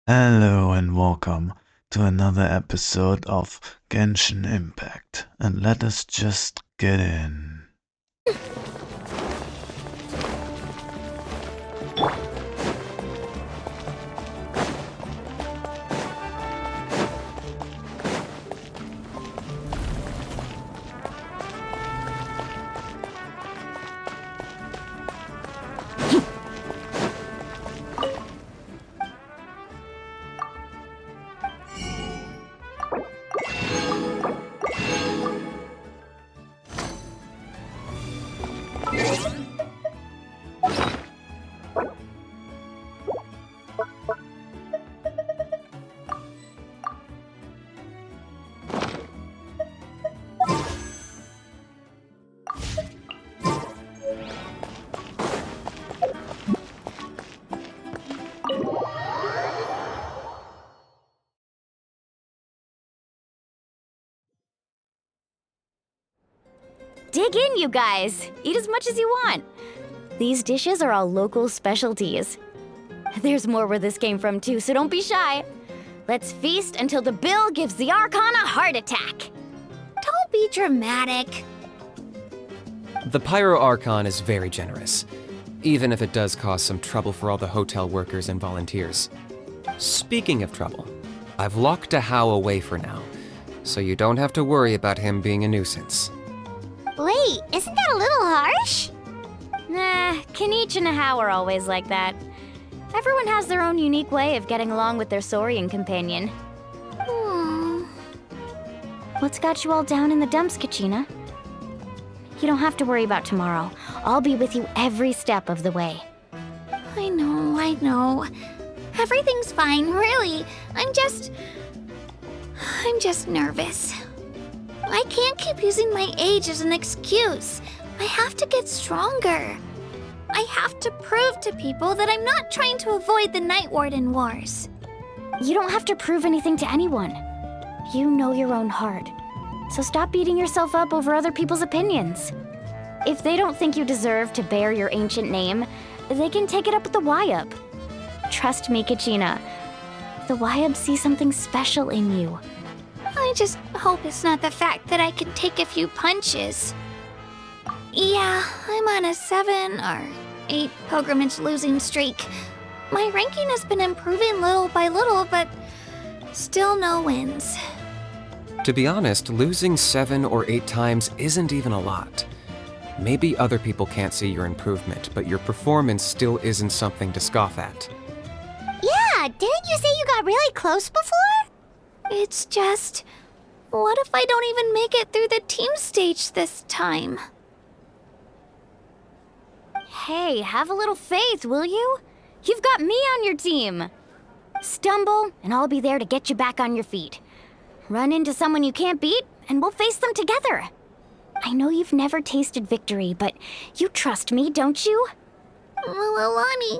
Hello and welcome to another episode of Genshin Impact. And let us just get in. Dig in, you guys! Eat as much as you want! These dishes are all local specialties. There's more where this came from too, so don't be shy. Let's feast until the bill gives the Archon a heart attack. Don't be dramatic. The Pyro Archon is very generous, even if it does cause some trouble for all the hotel workers and volunteers. Speaking of trouble, I've locked a How away for now, so you don't have to worry about him being a nuisance. Wait, isn't that a little harsh? Nah, Kenichi and How are always like that. Everyone has their own unique way of getting along with their Saurian companion. What's got you all down in the dumps, Kachina? You don't have to worry about tomorrow. I'll be with you every step of the way. I know. Everything's fine, really. I'm just nervous. I can't keep using my age as an excuse. I have to get stronger. I have to prove to people that I'm not trying to avoid the Night Warden Wars. You don't have to prove anything to anyone. You know your own heart. So stop beating yourself up over other people's opinions. If they don't think you deserve to bear your ancient name, they can take it up with the Wyup. Trust me, Kachina. The Wyup see something special in you. I just hope it's not the fact that I can take a few punches. Yeah, I'm on a 7 or 8 pilgrimage losing streak. My ranking has been improving little by little, but still no wins. To be honest, losing 7 or 8 times isn't even a lot. Maybe other people can't see your improvement, but your performance still isn't something to scoff at. Yeah, didn't you say you got really close before? It's just, what if I don't even make it through the team stage this time? Hey, have a little faith, will you? You've got me on your team. Stumble, and I'll be there to get you back on your feet. Run into someone you can't beat, and we'll face them together. I know you've never tasted victory, but you trust me, don't you? Alani,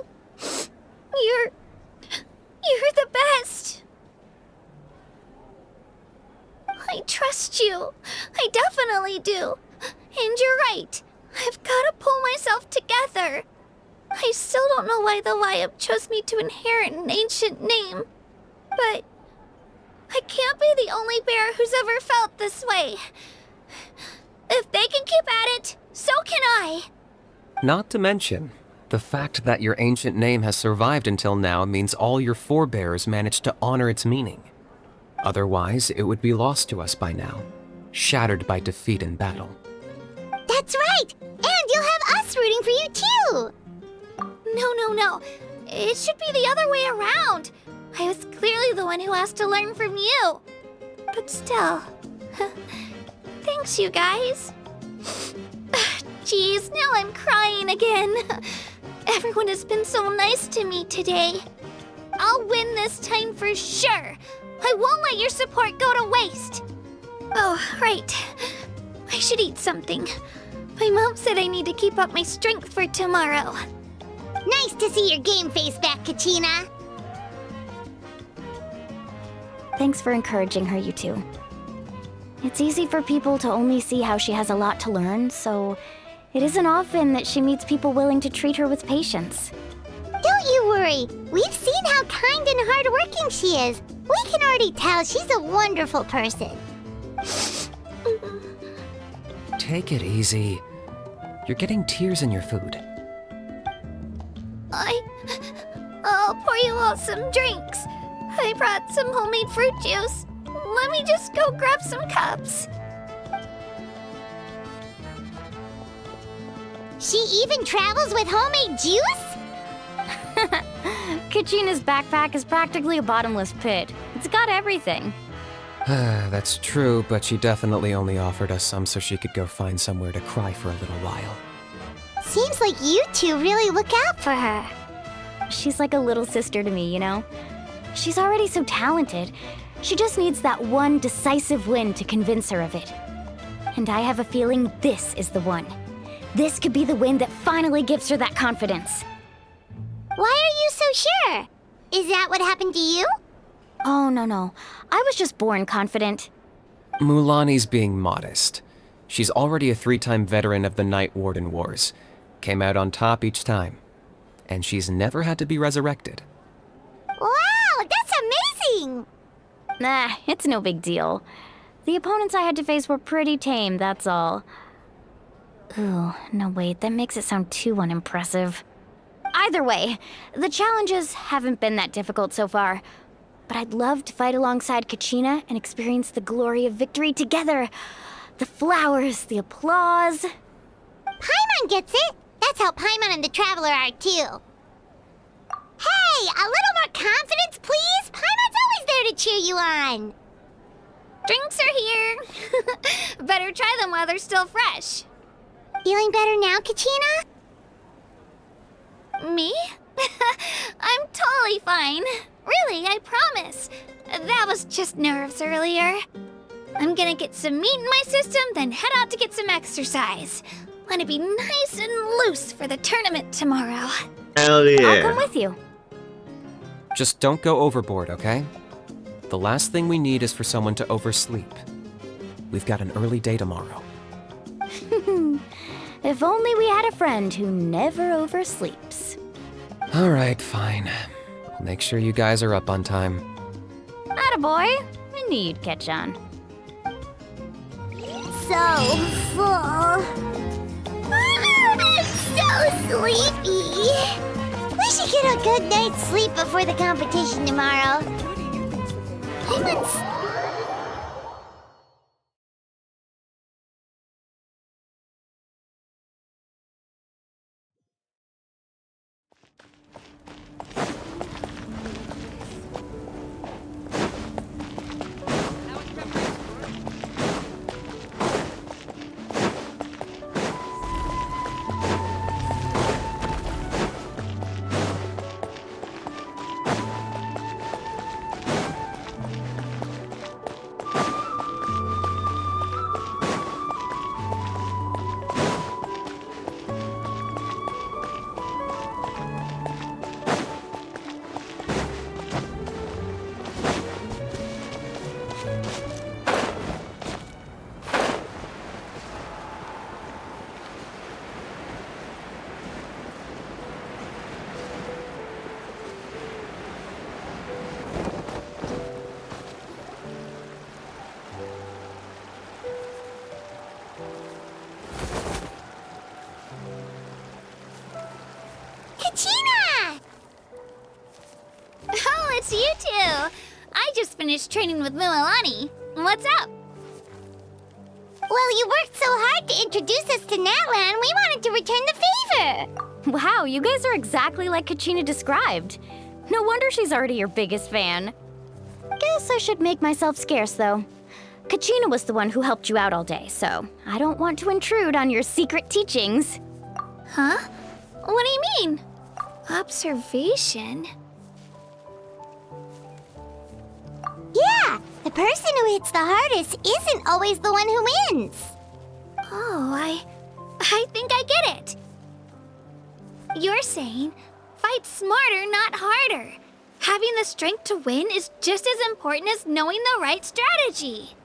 you're the best. I trust you. I definitely do. And you're right. I've got to pull myself together. I still don't know why the Wyup chose me to inherit an ancient name. But I can't be the only bear who's ever felt this way. If they can keep at it, so can I. Not to mention, the fact that your ancient name has survived until now means all your forebears managed to honor its meaning. Otherwise, it would be lost to us by now, shattered by defeat in battle. That's right! And you'll have us rooting for you too! No. It should be the other way around. I was clearly the one who asked to learn from you. But still, thanks you guys. Geez, now I'm crying again. Everyone has been so nice to me today. I'll win this time for sure. I won't let your support go to waste. Oh, right. I should eat something. My mom said I need to keep up my strength for tomorrow. Nice to see your game face back, Kachina. Thanks for encouraging her, you two. It's easy for people to only see how she has a lot to learn, so it isn't often that she meets people willing to treat her with patience. Don't you worry. We've seen how kind and hardworking she is. We can already tell she's a wonderful person. Take it easy. You're getting tears in your food. I'll pour you all some drinks. I brought some homemade fruit juice. Let me just go grab some cups. She even travels with homemade juice? Kachina's backpack is practically a bottomless pit. It's got everything. That's true, but she definitely only offered us some so she could go find somewhere to cry for a little while. Seems like you two really look out for her. She's like a little sister to me, you know? She's already so talented. She just needs that one decisive win to convince her of it. And I have a feeling this is the one. This could be the win that finally gives her that confidence. Why are you so sure? Is that what happened to you? Oh, no. I was just born confident. Mulani's being modest. She's already a 3-time veteran of the Night Warden Wars. Came out on top each time. And she's never had to be resurrected. Wow, that's amazing! Nah, it's no big deal. The opponents I had to face were pretty tame, that's all. Ooh, no wait, that makes it sound too unimpressive. Either way, the challenges haven't been that difficult so far. But I'd love to fight alongside Kachina and experience the glory of victory together. The flowers, the applause. Paimon gets it! That's how Paimon and the Traveler are too. Hey, a little more confidence, please! Paimon's always there to cheer you on! Drinks are here. Better try them while they're still fresh. Feeling better now, Kachina? Me? I'm totally fine. Really, I promise. That was just nerves earlier. I'm gonna get some meat in my system, then head out to get some exercise. Want to be nice and loose for the tournament tomorrow. Hell yeah. I'll come with you. Just don't go overboard, okay? The last thing we need is for someone to oversleep. We've got an early day tomorrow. If only we had a friend who never oversleeps. All right, fine. I'll make sure you guys are up on time. Attaboy. I knew you'd catch on. So full. I'm so sleepy. We should get a good night's sleep before the competition tomorrow. Paimon's... Kachina! Oh, it's you two. I just finished training with Mualani. What's up? Well, you worked so hard to introduce us to Natlan, we wanted to return the favor. Wow, you guys are exactly like Kachina described. No wonder she's already your biggest fan. Guess I should make myself scarce, though. Kachina was the one who helped you out all day, so I don't want to intrude on your secret teachings. Huh? What do you mean? Observation? Yeah, the person who hits the hardest isn't always the one who wins. Oh, I think I get it. You're saying, fight smarter, not harder. Having the strength to win is just as important as knowing the right strategy.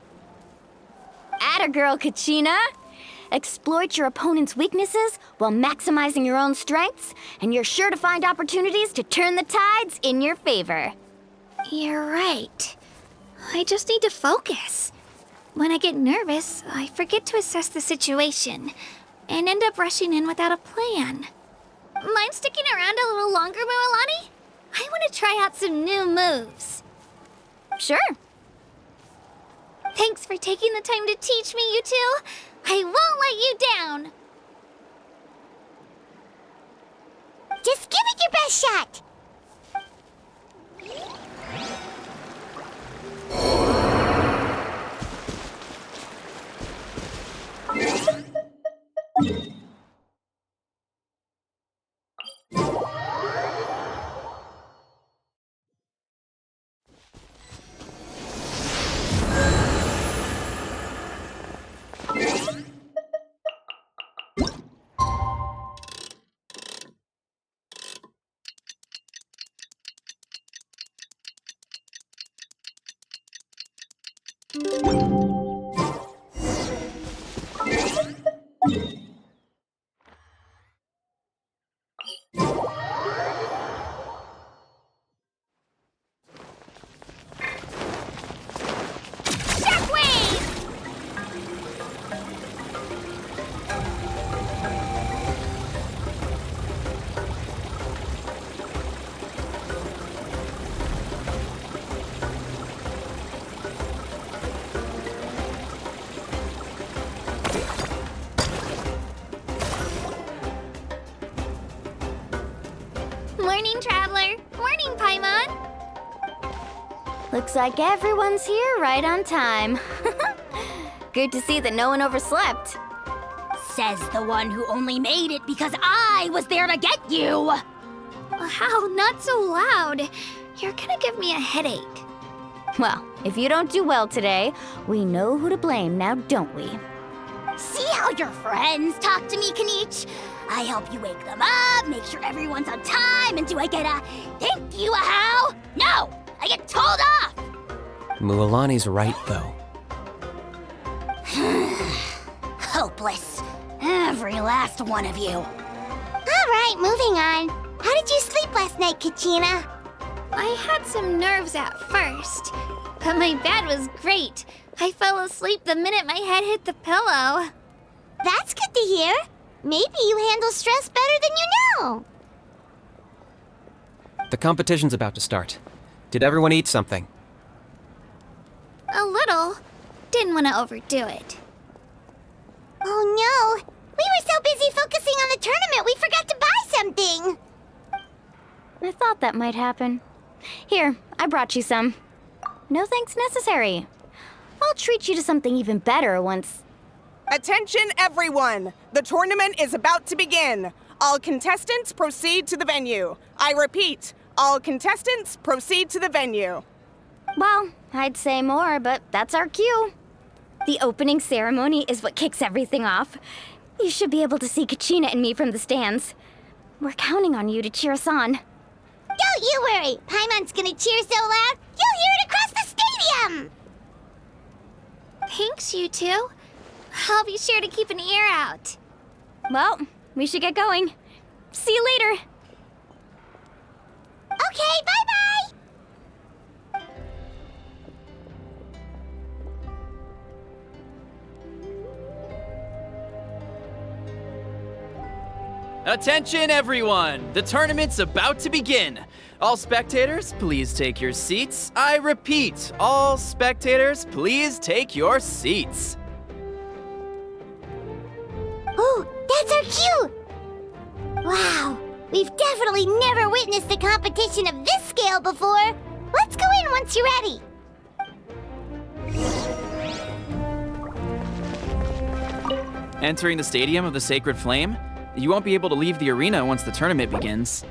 Atta girl, Kachina! Exploit your opponent's weaknesses while maximizing your own strengths, and you're sure to find opportunities to turn the tides in your favor. You're right. I just need to focus. When I get nervous, I forget to assess the situation and end up rushing in without a plan. Mind sticking around a little longer, Mualani? I want to try out some new moves. Sure. Thanks for taking the time to teach me, you two. I won't let you down. Just give it your best shot. Morning, Traveler. Morning, Paimon. Looks like everyone's here right on time. Good to see that no one overslept. Says the one who only made it because I was there to get you. Wow, not so loud. You're gonna give me a headache. Well, if you don't do well today, we know who to blame now, don't we? See how your friends talk to me, Kanich? I help you wake them up, make sure everyone's on time, and do I get a thank you, a how? No! I get told off! Mualani's right, though. Hopeless. Every last one of you. All right, moving on. How did you sleep last night, Kachina? I had some nerves at first, but my bed was great. I fell asleep the minute my head hit the pillow. That's good to hear. Maybe you handle stress better than you know. The competition's about to start. Did everyone eat something? A little. Didn't want to overdo it. Oh no! We were so busy focusing on the tournament we forgot to buy something! I thought that might happen. Here, I brought you some. No thanks necessary. I'll treat you to something even better once... Attention, everyone! The tournament is about to begin. All contestants proceed to the venue. I repeat, all contestants proceed to the venue. Well, I'd say more, but that's our cue. The opening ceremony is what kicks everything off. You should be able to see Kachina and me from the stands. We're counting on you to cheer us on. Don't you worry! Paimon's gonna cheer so loud, you'll hear it across the stadium! Thanks, you two. I'll be sure to keep an ear out. Well, we should get going. See you later. Okay, bye-bye! Attention everyone! The tournament's about to begin! All spectators, please take your seats. I repeat, all spectators, please take your seats. Oh, that's our cue! Wow, we've definitely never witnessed a competition of this scale before. Let's go in once you're ready. Entering the Stadium of the Sacred Flame, you won't be able to leave the arena once the tournament begins.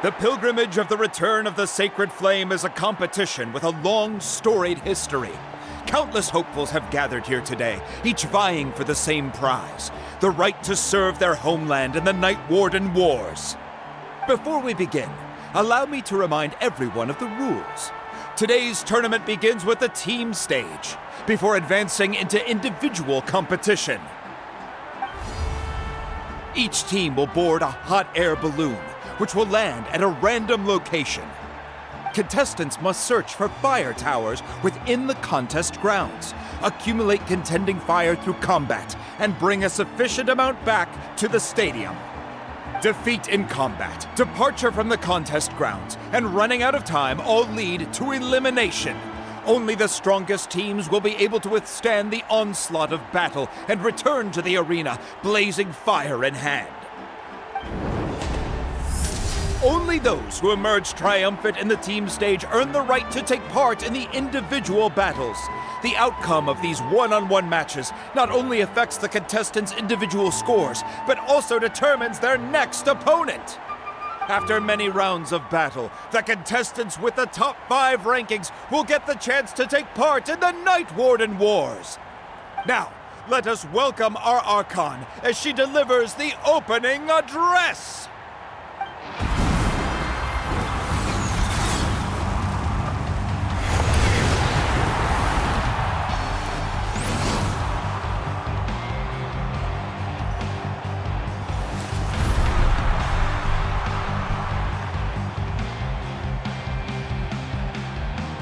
The pilgrimage of the return of the sacred flame is a competition with a long, storied history. Countless hopefuls have gathered here today, each vying for the same prize, the right to serve their homeland in the Night Warden Wars. Before we begin, allow me to remind everyone of the rules. Today's tournament begins with the team stage, before advancing into individual competition. Each team will board a hot air balloon, which will land at a random location. Contestants must search for fire towers within the contest grounds, accumulate contending fire through combat, and bring a sufficient amount back to the stadium. Defeat in combat, departure from the contest grounds, and running out of time all lead to elimination. Only the strongest teams will be able to withstand the onslaught of battle and return to the arena, blazing fire in hand. Only those who emerge triumphant in the team stage earn the right to take part in the individual battles. The outcome of these one-on-one matches not only affects the contestants' individual scores, but also determines their next opponent. After many rounds of battle, the contestants with the top 5 rankings will get the chance to take part in the Night Warden Wars. Now, let us welcome our Archon as she delivers the opening address.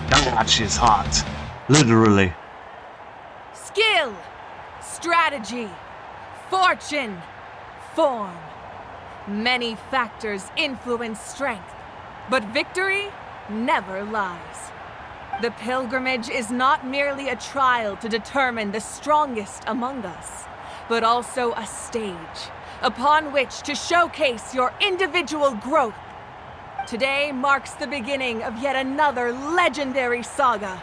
God, she's hot. Literally. Skill, strategy, fortune, form. Many factors influence strength, but victory never lies. The pilgrimage is not merely a trial to determine the strongest among us, but also a stage upon which to showcase your individual growth. Today marks the beginning of yet another legendary saga,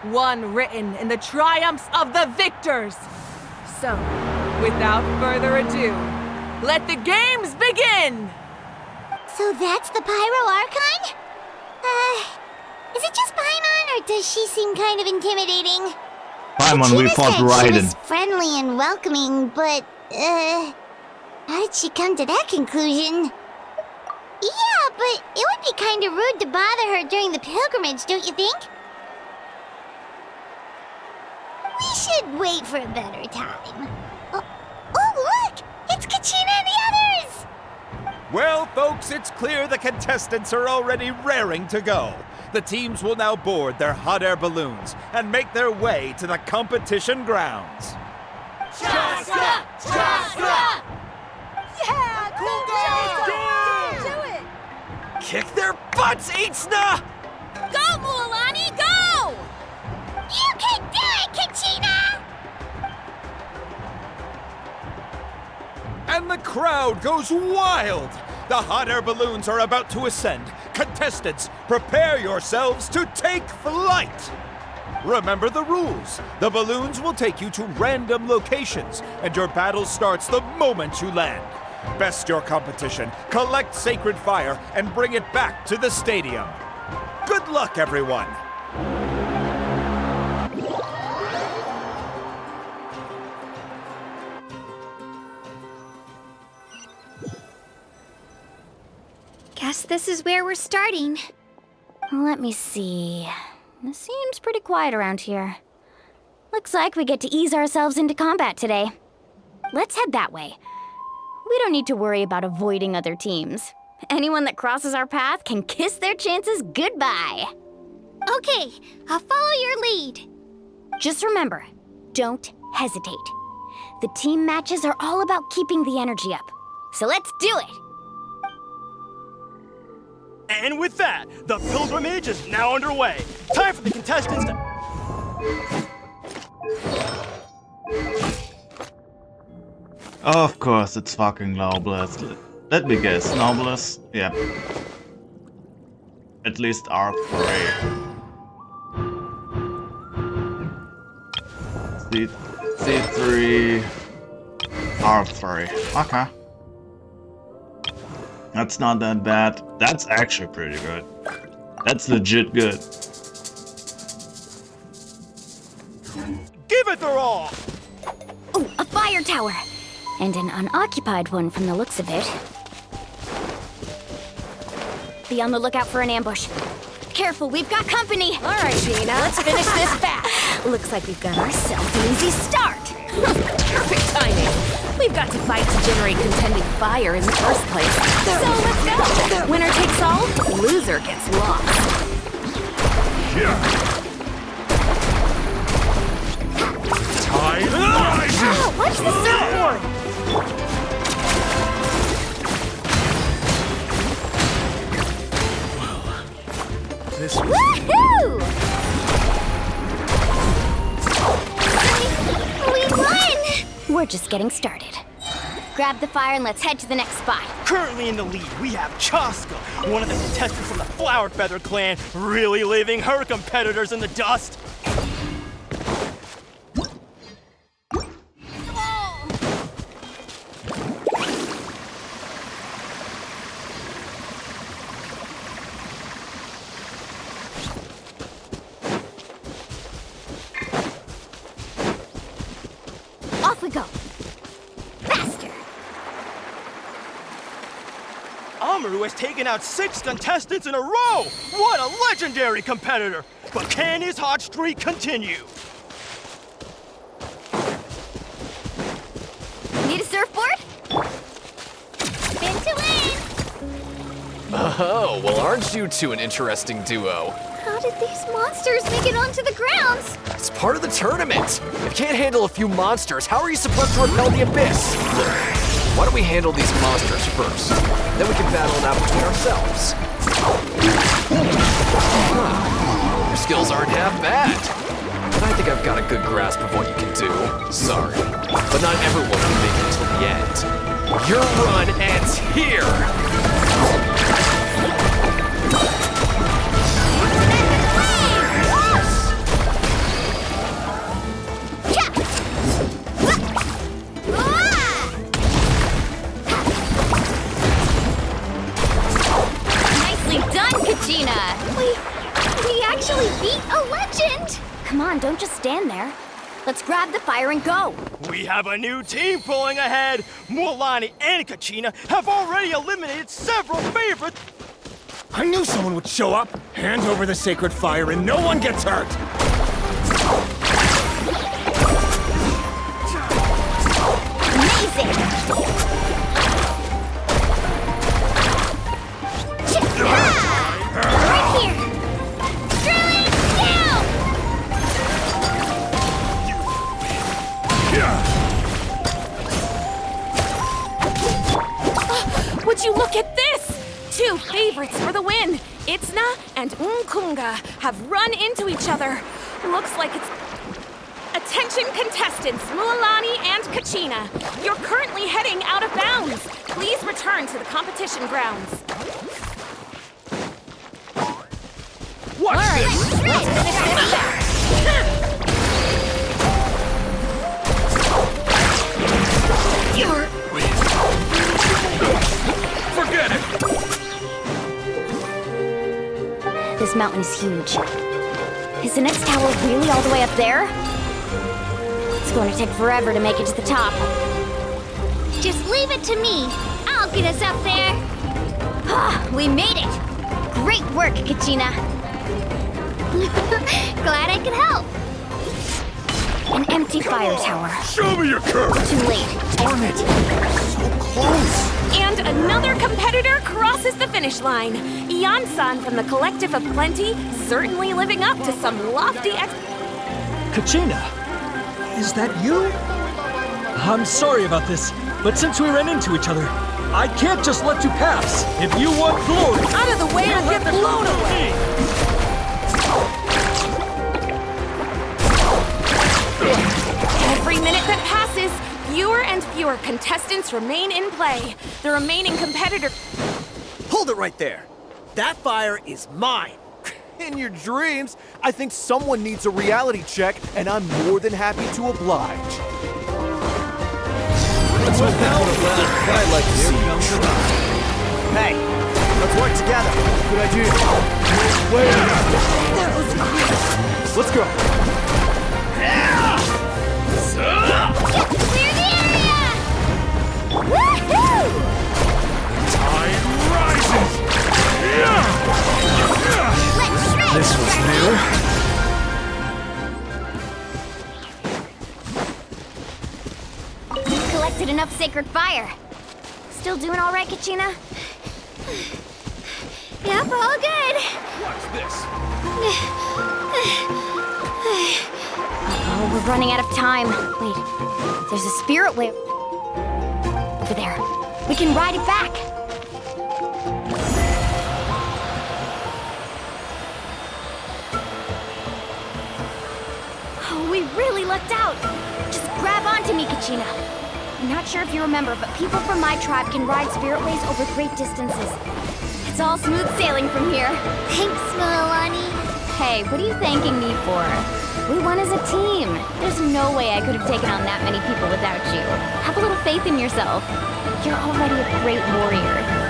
one written in the triumphs of the victors. So, without further ado, let the games begin! So that's the Pyro Archon? Is it just Paimon, or does she seem kind of intimidating? Paimon, we fought She Raiden. was friendly and welcoming, but, how did she come to that conclusion? Yeah, but it would be kind of rude to bother her during the pilgrimage, don't you think? We should wait for a better time. Oh, look! It's Kachina and the others! Well, folks, it's clear the contestants are already raring to go. The teams will now board their hot air balloons and make their way to the competition grounds. Chaska! Chaska! Yeah, cool guys! Do it! Kick their butts, Itzna! Go, Mualani, go! You can do it, Kachina! And the crowd goes wild! The hot air balloons are about to ascend. Contestants, prepare yourselves to take flight! Remember the rules. The balloons will take you to random locations, and your battle starts the moment you land. Best your competition, collect sacred fire, and bring it back to the stadium. Good luck, everyone! Guess this is where we're starting. Let me see. It seems pretty quiet around here. Looks like we get to ease ourselves into combat today. Let's head that way. We don't need to worry about avoiding other teams. Anyone that crosses our path can kiss their chances goodbye. Okay, I'll follow your lead. Just remember, don't hesitate. The team matches are all about keeping the energy up. So let's do it! And with that, the pilgrimage is now underway. Time for the contestants to... Of course, it's fucking Noblest. Let me guess, Noblest? Yep. At least R3. C3... R3. Okay. That's not that bad. That's actually pretty good. That's legit good. Give it their all! Oh, a fire tower! And an unoccupied one from the looks of it. Be on the lookout for an ambush. Careful, we've got company! Alright, Gina, let's finish this fast. Looks like we've got ourselves an easy start. Perfect timing. We've got to fight to generate contending fire in the first place. So let's go! Winner takes all, loser gets lost. Tide rises! What's the surfboard? This was... Woohoo! We won! We're just getting started. Grab the fire and let's head to the next spot. Currently in the lead, we have Chaska, one of the contestants from the Flower Feather clan, really leaving her competitors in the dust. Off we go. Faster. Amaru has taken out 6 contestants in a row! What a legendary competitor! But can his hot streak continue? Need a surfboard? Spin to win! Oh, well, aren't you two an interesting duo? How did these monsters make it onto the grounds? It's part of the tournament. If you can't handle a few monsters, how are you supposed to repel the abyss? Look, why don't we handle these monsters first? Then we can battle it out between ourselves. Your skills aren't half bad. And I think I've got a good grasp of what you can do. Sorry, but not everyone can make it till the end. Your run ends here! Nicely done, Kachina! We actually beat a legend! Come on, don't just stand there. Let's grab the fire and go. We have a new team pulling ahead! Mualani and Kachina have already eliminated several favorites! I knew someone would show up! Hand over the sacred fire and no one gets hurt! Amazing! Right here! Drilling down! Would you look at this? 2 favorites for the win. Itzna and Unkunga have run into each other. Looks like it's... Attention contestants, Mualani and Kachina. You're currently heading out of bounds. Please return to the competition grounds. Watch this! Let's finish this fast. Forget it! This mountain is huge. Is the next tower really all the way up there? It's going to take forever to make it to the top. Just leave it to me. I'll get us up there. Ah, we made it! Great work, Kachina. Glad I could help. An empty fire tower. Show me your courage! Too late. Darn it! So close! And another competitor crosses the finish line. Ian-san from the Collective of Plenty, certainly living up to some lofty Kachina, is that you? I'm sorry about this, but since we ran into each other, I can't just let you pass. If you want glory, out of the way or get blown away. Every minute that passes, fewer and fewer contestants remain in play. The remaining competitor... Hold it right there! That fire is mine! In your dreams, I think someone needs a reality check, and I'm more than happy to oblige. Let's hope that one of I'd like to see you try. Hey, let's work together. Good idea. Wait. That was great. Let's go. Clear the area! Woohoo! Tide rises! Let's shred! This was new. You've collected enough sacred fire. Still doing all right, Kachina? Yep, all good. What's this? Oh, we're running out of time. Wait, there's a spirit wave over there. We can ride it back. Oh, we really lucked out. Just grab onto me, Kachina. I'm not sure if you remember, but people from my tribe can ride spirit ways over great distances. It's all smooth sailing from here. Thanks, Milani. Hey, what are you thanking me for? We won as a team. There's no way I could have taken on that many people without you. Have a little faith in yourself. You're already a great warrior.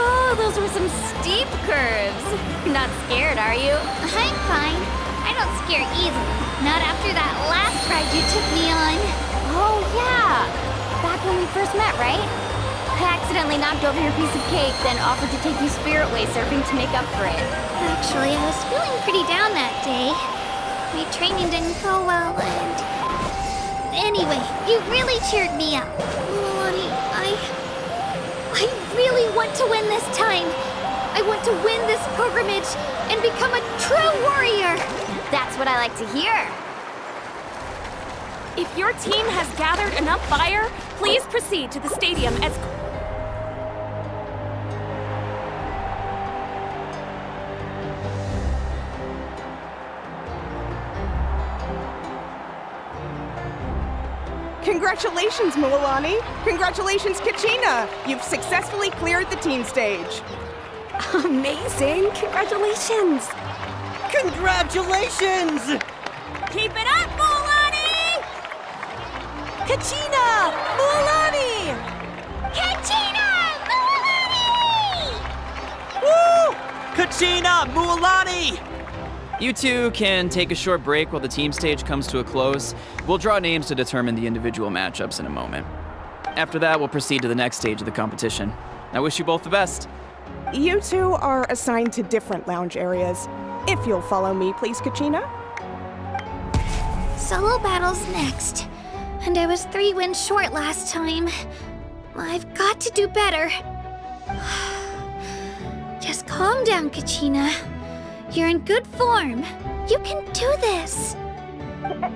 Oh, those were some steep curves. You're not scared, are you? I'm fine. I don't scare easily. Not after that last ride you took me on. Oh, yeah. Back when we first met, right? I accidentally knocked over your piece of cake, then offered to take you spirit way surfing to make up for it. Actually, I was feeling pretty down that day. My training didn't go well, and... Anyway, you really cheered me up. Milani, I really want to win this time. I want to win this pilgrimage and become a true warrior. That's what I like to hear. If your team has gathered enough fire, please proceed to the stadium as... Congratulations, Milani. Congratulations, Kachina. You've successfully cleared the team stage. Amazing! Congratulations! Congratulations! Keep it up, Milani! Kachina! Milani! Kachina! Milani! Woo! Kachina! Mualani! You two can take a short break while the team stage comes to a close. We'll draw names to determine the individual matchups in a moment. After that, we'll proceed to the next stage of the competition. I wish you both the best. You two are assigned to different lounge areas. If you'll follow me, please, Kachina. Solo battle's next. And I was 3 wins short last time. I've got to do better. Just calm down, Kachina. You're in good form. You can do this.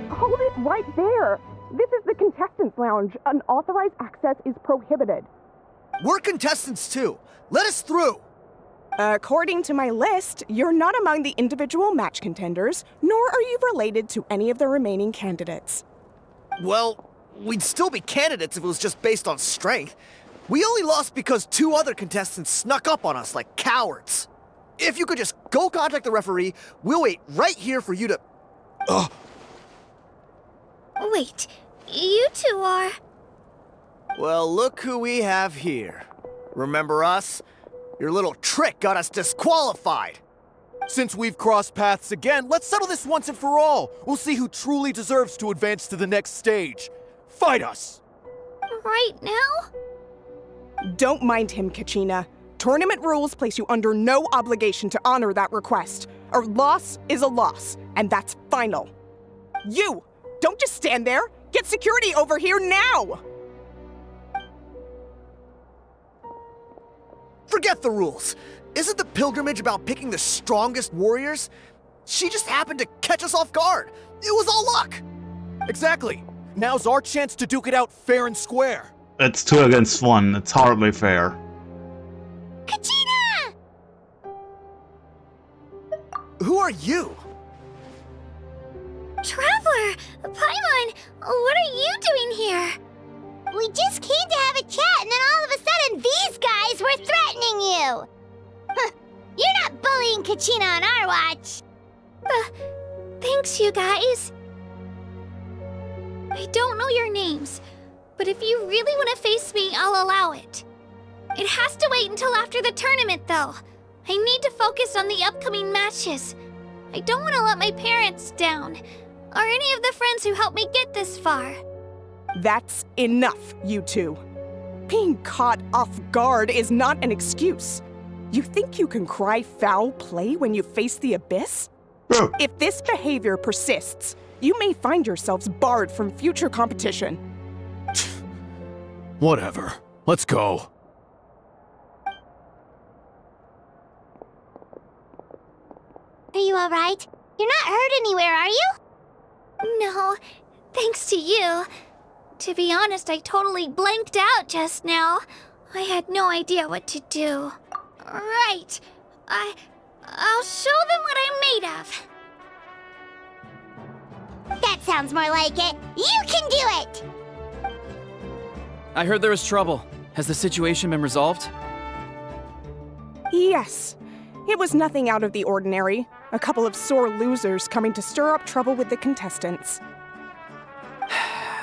Hold it right there. This is the contestants' lounge. Unauthorized access is prohibited. We're contestants too. Let us through. According to my list, you're not among the individual match contenders, nor are you related to any of the remaining candidates. Well, we'd still be candidates if it was just based on strength. We only lost because 2 other contestants snuck up on us like cowards. If you could just go contact the referee, we'll wait right here for you to... Wait, you two are... Well, look who we have here. Remember us? Your little trick got us disqualified. Since we've crossed paths again, let's settle this once and for all. We'll see who truly deserves to advance to the next stage. Fight us! Right now? Don't mind him, Kachina. Tournament rules place you under no obligation to honor that request. A loss is a loss, and that's final. You! Don't just stand there! Get security over here now! Forget the rules. Isn't the pilgrimage about picking the strongest warriors? She just happened to catch us off guard. It was all luck. Exactly. Now's our chance to duke it out fair and square. It's 2 against 1. It's hardly fair. Kachina! Who are you? Traveler! Paimon! What are you doing here? We just came to have a chat, and then all of a sudden these guys were threatening you! Kachina on our watch. Thanks, you guys. I don't know your names, but if you really want to face me, I'll allow it. It has to wait until after the tournament, though. I need to focus on the upcoming matches. I don't want to let my parents down, or any of the friends who helped me get this far. That's enough, you two. Being caught off guard is not an excuse. You think you can cry foul play when you face the abyss? If this behavior persists, you may find yourselves barred from future competition. Whatever. Let's go. Are you alright? You're not hurt anywhere, are you? No, thanks to you. To be honest, I totally blanked out just now. I had no idea what to do. Right. I'll show them what I'm made of. That sounds more like it. You can do it! I heard there was trouble. Has the situation been resolved? Yes. It was nothing out of the ordinary. A couple of sore losers coming to stir up trouble with the contestants.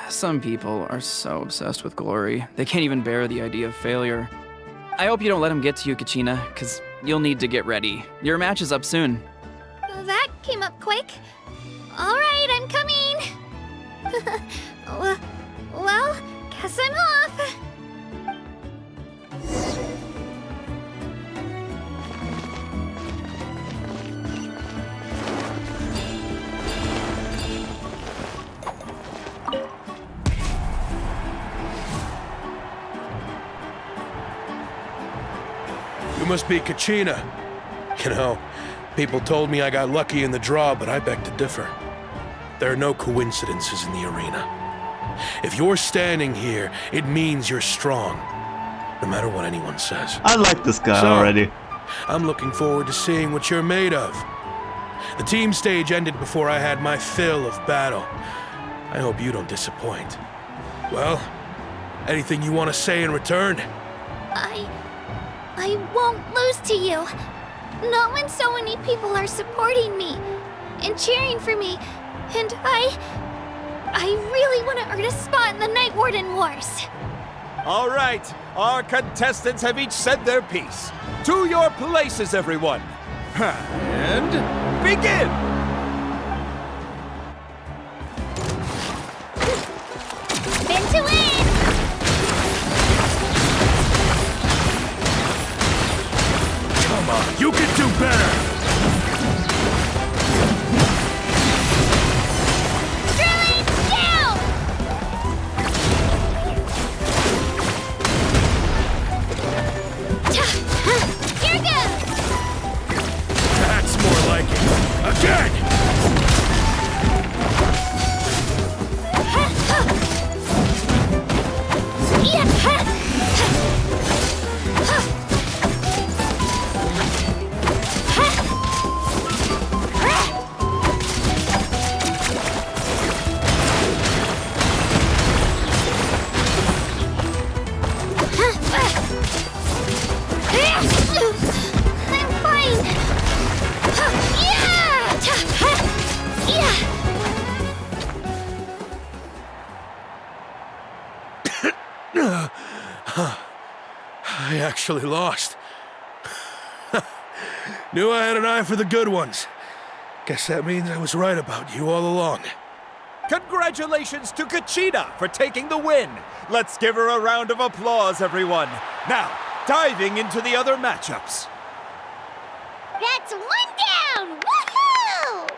Some people are so obsessed with glory, they can't even bear the idea of failure. I hope you don't let them get to you, Kachina, because you'll need to get ready. Your match is up soon. That came up quick. All right, I'm coming. well, guess I'm off. You must be Kachina. You know, people told me I got lucky in the draw, but I beg to differ. There are no coincidences in the arena. If you're standing here, it means you're strong, no matter what anyone says. I like this guy already. I'm looking forward to seeing what you're made of. The team stage ended before I had my fill of battle. I hope you don't disappoint. Well, anything you want to say in return? I won't lose to you. Not when so many people are supporting me and cheering for me, and I really want to earn a spot in the Night Warden Wars. All right, our contestants have each said their piece. To your places, everyone. And begin! Spin to win! Come on, you can do better! Drilling down! Here goes! That's more like it. Again! I'm fine. I actually lost. Knew I had an eye for the good ones. Guess that means I was right about you all along. Congratulations to Kachina for taking the win. Let's give her a round of applause, everyone. Now, diving into the other matchups. That's one down! Woohoo!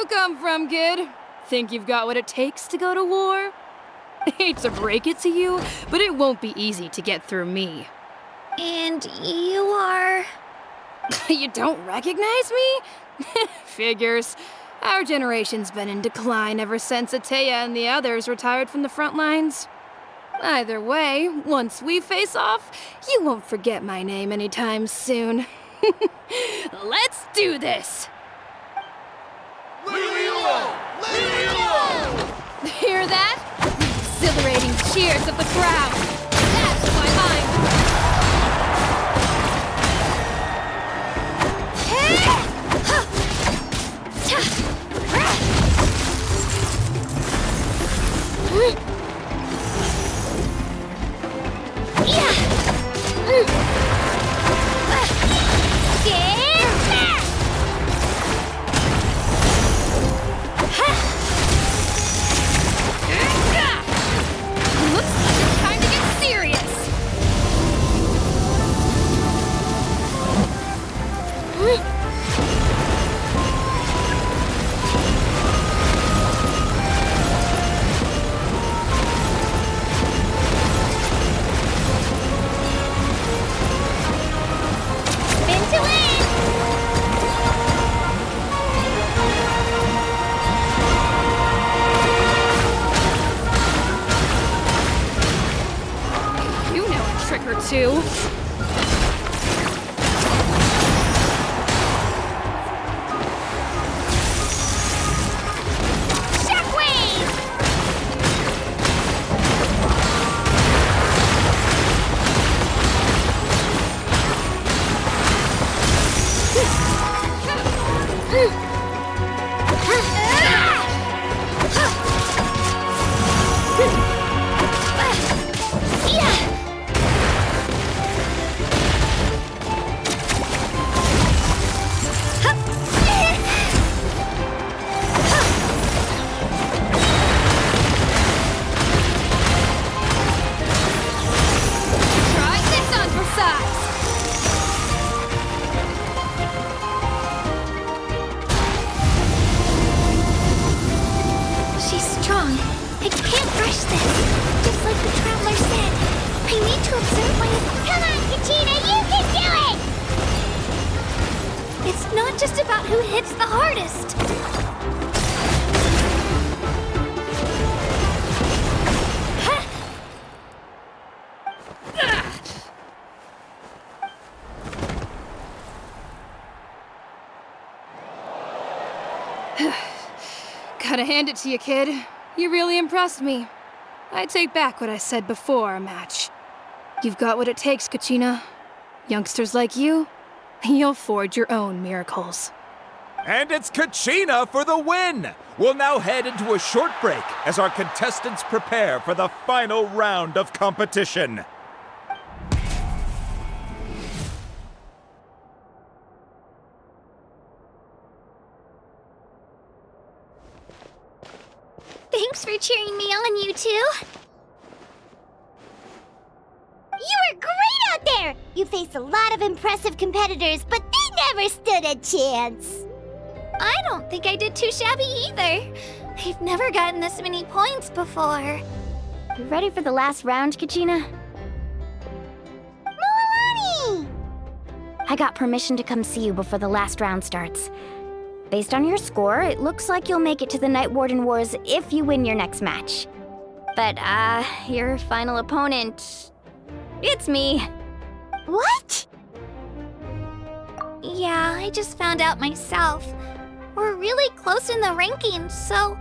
you come from, kid? Think you've got what it takes to go to war? Hate to break it to you, but it won't be easy to get through me. And you are... You don't recognize me? Figures. Our generation's been in decline ever since Ateya and the others retired from the front lines. Either way, once we face off, you won't forget my name anytime soon. Let's do this! Hear that? Exhilarating cheers of the crowd. That's why looks like it's time to get serious. Spin to win! You know a trick or two. Try this on for size. She's strong. I can't rush this. Just like the Traveler said. I need to observe my... Come on, Kachina, you can do it! It's not just about who hits the hardest. Gotta hand it to you, kid. You really impressed me. I take back what I said before our match. You've got what it takes, Kachina. Youngsters like you, you'll forge your own miracles. And it's Kachina for the win! We'll now head into a short break as our contestants prepare for the final round of competition. Thanks for cheering me on, you two. You were great out there! You faced a lot of impressive competitors, but they never stood a chance. I don't think I did too shabby either. I've never gotten this many points before. You ready for the last round, Kachina? Mualani! I got permission to come see you before the last round starts. Based on your score, it looks like you'll make it to the Night Warden Wars if you win your next match. But, your final opponent... It's me. What? Yeah, I just found out myself. We're really close in the rankings, so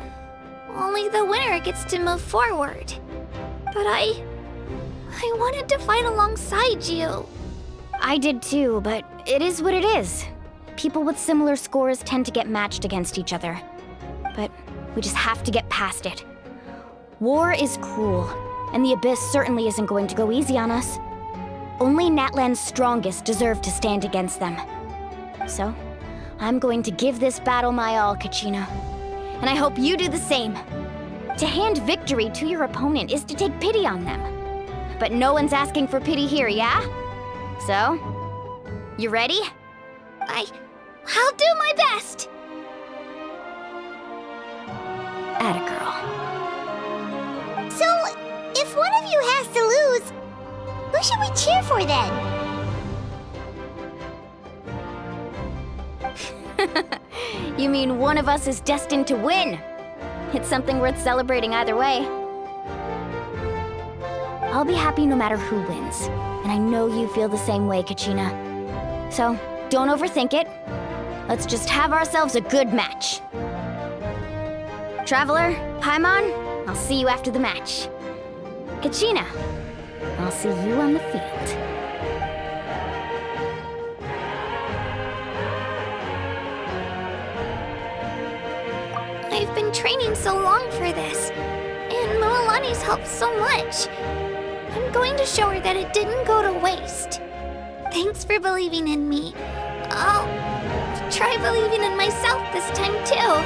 only the winner gets to move forward. But I wanted to fight alongside you. I did too, but it is what it is. People with similar scores tend to get matched against each other. But we just have to get past it. War is cruel, and the Abyss certainly isn't going to go easy on us. Only Natlan's strongest deserve to stand against them. So, I'm going to give this battle my all, Kachina. And I hope you do the same. To hand victory to your opponent is to take pity on them. But no one's asking for pity here, yeah? So, you ready? I'll do my best. Atta girl. So, if one of you has to lose, who should we cheer for then? You mean one of us is destined to win? It's something worth celebrating either way. I'll be happy no matter who wins, and I know you feel the same way, Kachina. So, don't overthink it. Let's just have ourselves a good match. Traveler, Paimon, I'll see you after the match. Kachina, I'll see you on the field. I've been training so long for this, and Mualani's helped so much. I'm going to show her that it didn't go to waste. Thanks for believing in me. I'll try believing in myself this time too.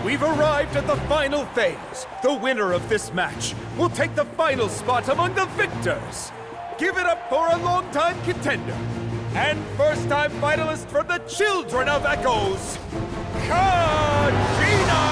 We've arrived at the final phase. The winner of this match will take the final spot among the victors. Give it up for a long-time contender and first-time finalist from the Children of Echoes, Kachina!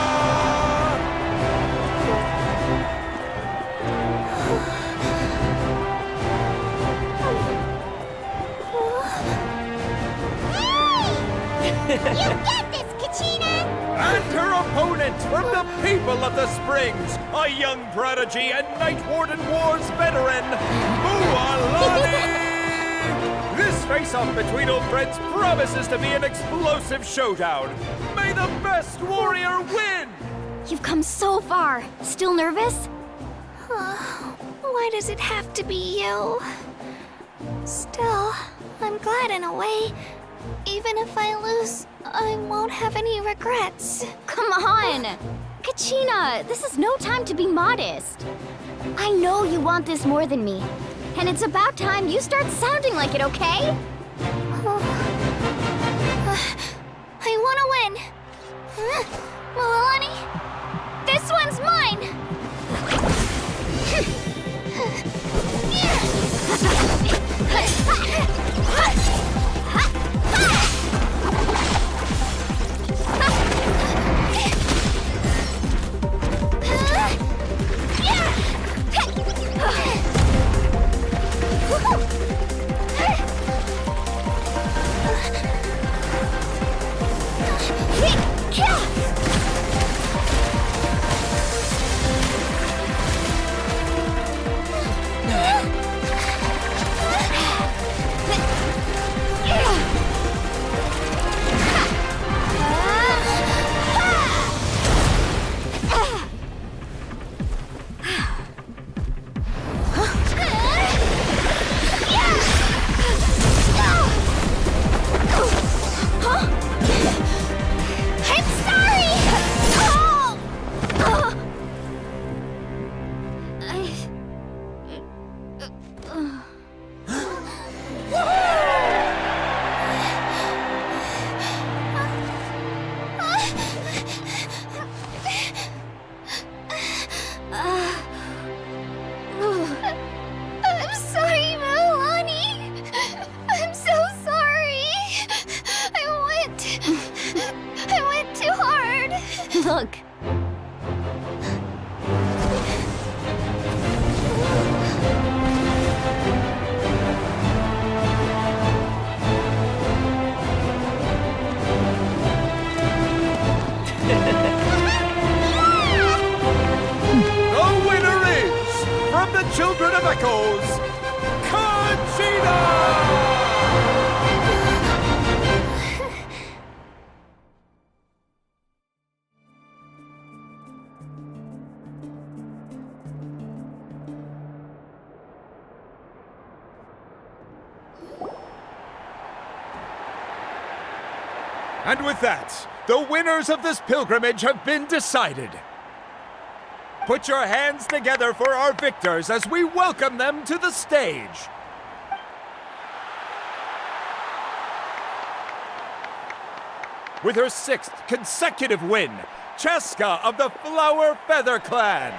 You get this, Kachina! And her opponent from the people of the Springs, a young prodigy and Night Warden Wars veteran, Mualani! This face-off between old friends promises to be an explosive showdown. May the best warrior win! You've come so far. Still nervous? Why does it have to be you? Still, I'm glad in a way. Even if I lose, I won't have any regrets. Come on! Kachina, this is no time to be modest. I know you want this more than me. And it's about time you start sounding like it, okay? I want to win. Mualani, this one's mine! Look. The winner is, from the Children of Echoes, Kachina! And with that, the winners of this pilgrimage have been decided. Put your hands together for our victors as we welcome them to the stage. With her 6th consecutive win, Cheska of the Flower Feather Clan.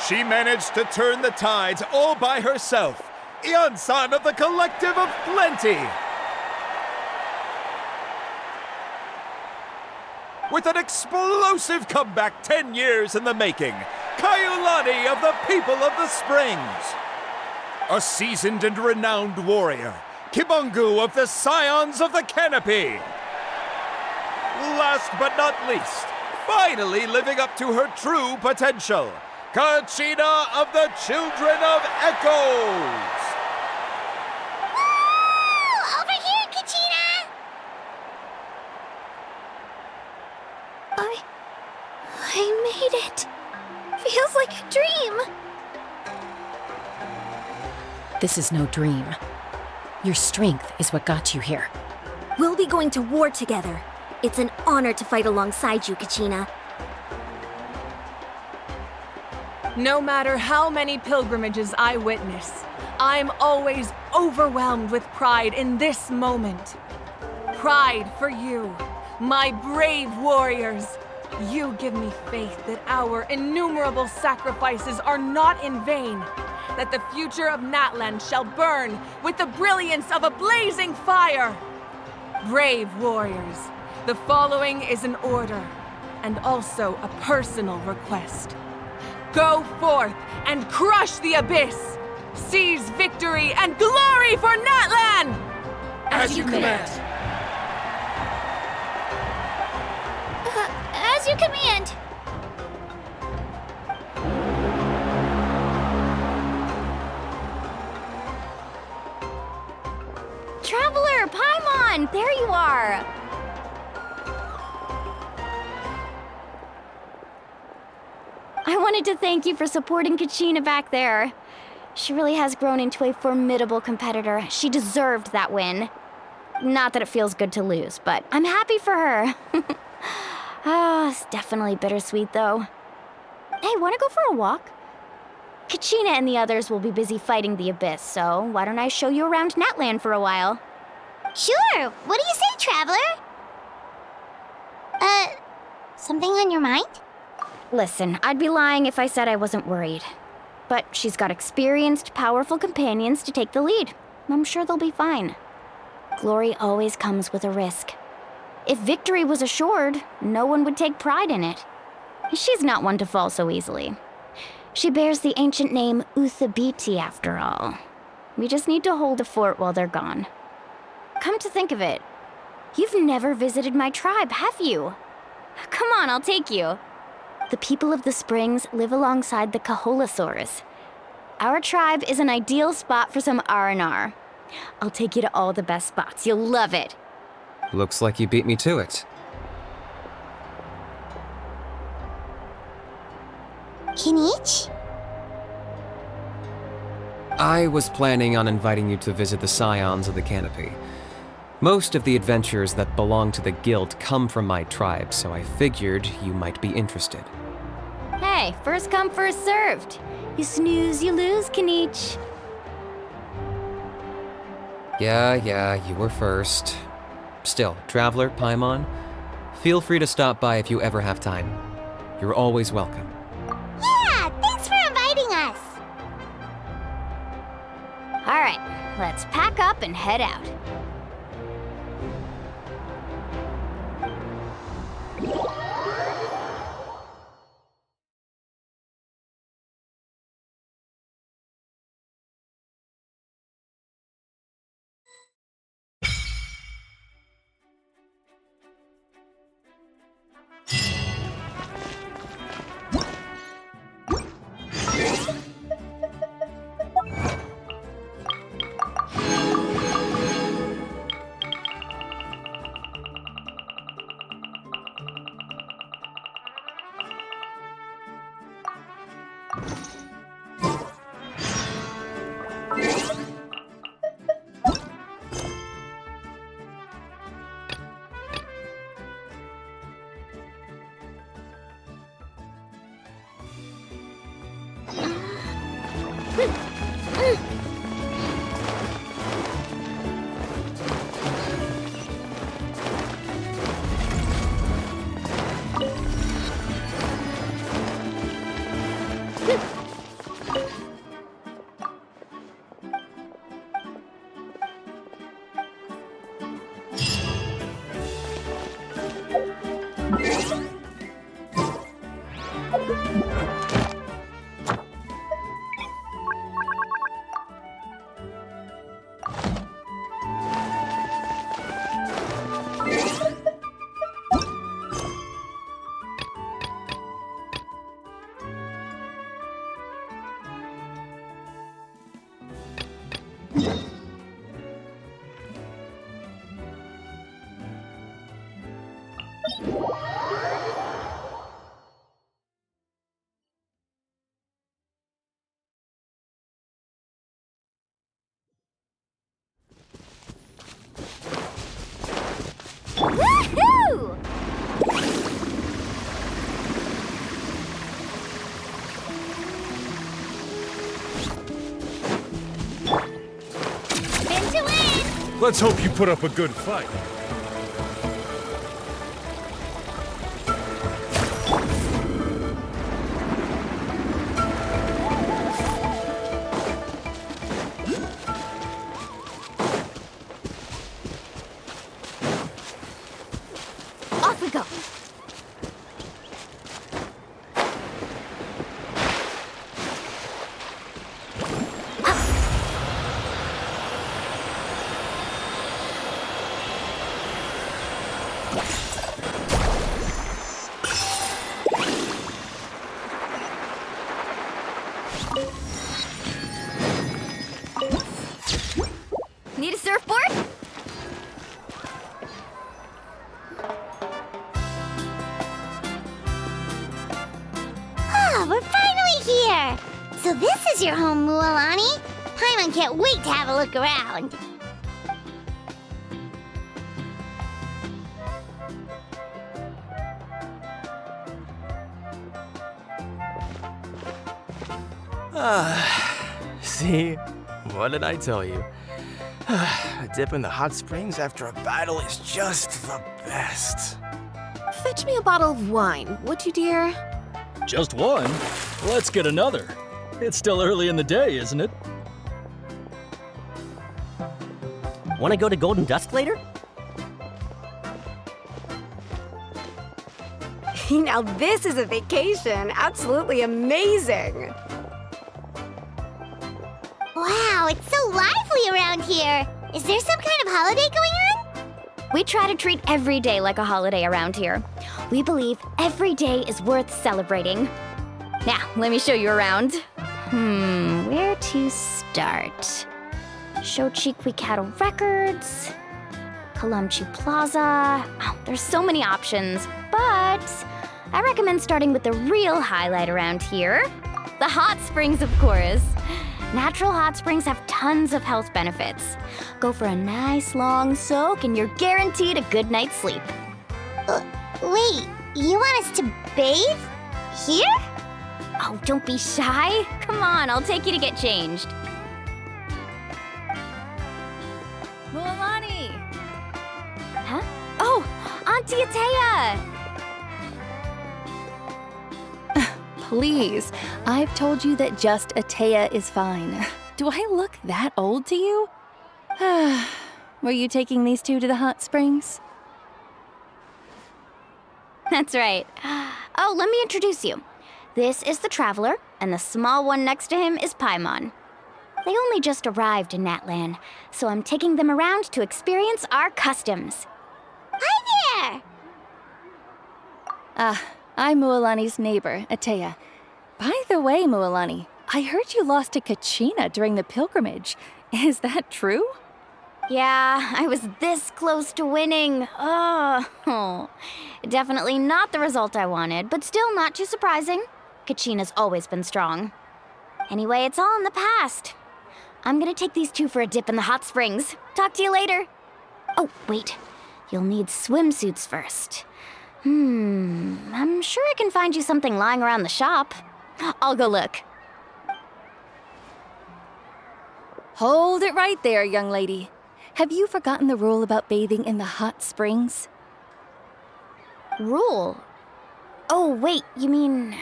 She managed to turn the tides all by herself. Ian-san of the Collective of Plenty. With an explosive comeback 10 years in the making, Kaiulani of the People of the Springs. A seasoned and renowned warrior, Kibungu of the Scions of the Canopy. Last but not least, finally living up to her true potential, Kachina of the Children of Echoes. Woo! Over here, Kachina! I made it. Feels like a dream. This is no dream. Your strength is what got you here. We'll be going to war together. It's an honor to fight alongside you, Kachina. No matter how many pilgrimages I witness, I'm always overwhelmed with pride in this moment. Pride for you, my brave warriors. You give me faith that our innumerable sacrifices are not in vain, that the future of Natlan shall burn with the brilliance of a blazing fire. Brave warriors, the following is an order, and also a personal request. Go forth and crush the abyss! Seize victory and glory for Natlan! As you command. As you command. Traveler, Paimon, there you are! I wanted to thank you for supporting Kachina back there. She really has grown into a formidable competitor. She deserved that win. Not that it feels good to lose, but I'm happy for her. It's definitely bittersweet, though. Hey, wanna go for a walk? Kachina and the others will be busy fighting the Abyss, so why don't I show you around Natlan for a while? Sure. What do you say, Traveler? Something on your mind? Listen, I'd be lying if I said I wasn't worried. But she's got experienced, powerful companions to take the lead. I'm sure they'll be fine. Glory always comes with a risk. If victory was assured, no one would take pride in it. She's not one to fall so easily. She bears the ancient name Uthabiti, after all. We just need to hold the fort while they're gone. Come to think of it, you've never visited my tribe, have you? Come on, I'll take you. The people of the Springs live alongside the Kaholasaurus. Our tribe is an ideal spot for some R&R. I'll take you to all the best spots. You'll love it. Looks like you beat me to it. Kinich? I was planning on inviting you to visit the Scions of the Canopy. Most of the adventurers that belong to the guild come from my tribe, so I figured you might be interested. Hey, first come, first served. You snooze, you lose, Kinich. Yeah, you were first. Still, Traveler, Paimon, feel free to stop by if you ever have time. You're always welcome. Yeah, thanks for inviting us. All right, let's pack up and head out. Woohoo! Spin to win! Let's hope you put up a good fight. Off we go. Need a surfboard? Ah, we're finally here! So this is your home, Mualani? Paimon can't wait to have a look around. See? What did I tell you? A dip in the hot springs after a battle is just the best. Fetch me a bottle of wine, would you, dear? Just one? Let's get another. It's still early in the day, isn't it? Want to go to Golden Dusk later? Now this is a vacation. Absolutely amazing. Wow, it's so lively around here. Is there some kind of holiday going on? We try to treat every day like a holiday around here. We believe every day is worth celebrating. Now, let me show you around. Where to start? Shochiqui Cattle Records, Kalamchi Plaza. Oh, there's so many options, but I recommend starting with the real highlight around here. The hot springs, of course. Natural hot springs have tons of health benefits. Go for a nice long soak and you're guaranteed a good night's sleep. Wait, you want us to bathe? Here? Oh, don't be shy. Come on, I'll take you to get changed. Mualani! Huh? Oh, Auntie Atea! Please, I've told you that just Atea is fine. Do I look that old to you? Were you taking these two to the hot springs? That's right. Oh, let me introduce you. This is the Traveler, and the small one next to him is Paimon. They only just arrived in Natlan, so I'm taking them around to experience our customs. Hi there! I'm Mualani's neighbor, Atea. By the way, Mualani, I heard you lost to Kachina during the pilgrimage. Is that true? Yeah, I was this close to winning. Oh, definitely not the result I wanted, but still not too surprising. Kachina's always been strong. Anyway, it's all in the past. I'm gonna take these two for a dip in the hot springs. Talk to you later. Oh, wait. You'll need swimsuits first. I'm sure I can find you something lying around the shop. I'll go look. Hold it right there, young lady. Have you forgotten the rule about bathing in the hot springs? Rule? Oh, wait, you mean...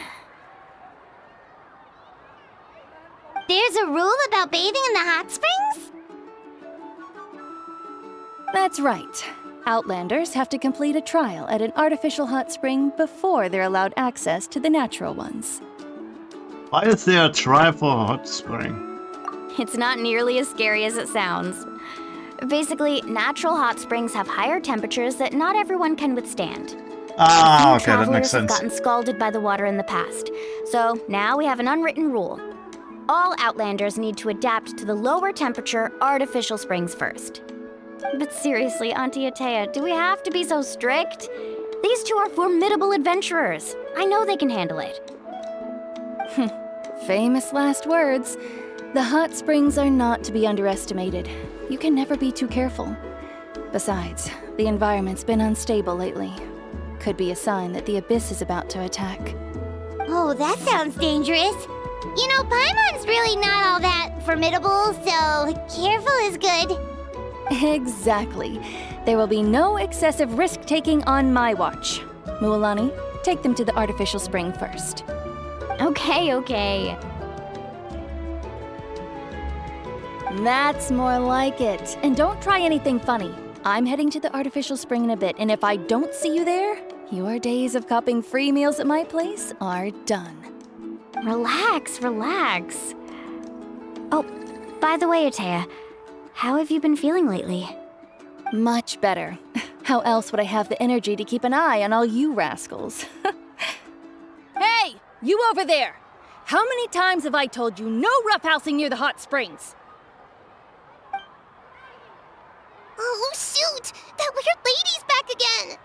There's a rule about bathing in the hot springs? That's right. Outlanders have to complete a trial at an artificial hot spring before they're allowed access to the natural ones. Why is there a trial for a hot spring? It's not nearly as scary as it sounds. Basically, natural hot springs have higher temperatures that not everyone can withstand. Ah, okay, that Travelers makes have sense. gotten scalded by the water in the past. So now we have an unwritten rule. All Outlanders need to adapt to the lower temperature artificial springs first. But seriously, Auntie Atea, do we have to be so strict? These two are formidable adventurers. I know they can handle it. Famous last words. The hot springs are not to be underestimated. You can never be too careful. Besides, the environment's been unstable lately. Could be a sign that the abyss is about to attack. Oh, that sounds dangerous. You know, Paimon's really not all that formidable, so careful is good. Exactly. There will be no excessive risk-taking on my watch. Mualani, take them to the artificial spring first. Okay. That's more like it. And don't try anything funny. I'm heading to the artificial spring in a bit, and if I don't see you there, your days of copping free meals at my place are done. Relax. Oh, by the way, Atea, how have you been feeling lately? Much better. How else would I have the energy to keep an eye on all you rascals? Hey, you over there! How many times have I told you no roughhousing near the hot springs? Oh, shoot! That weird lady's back again!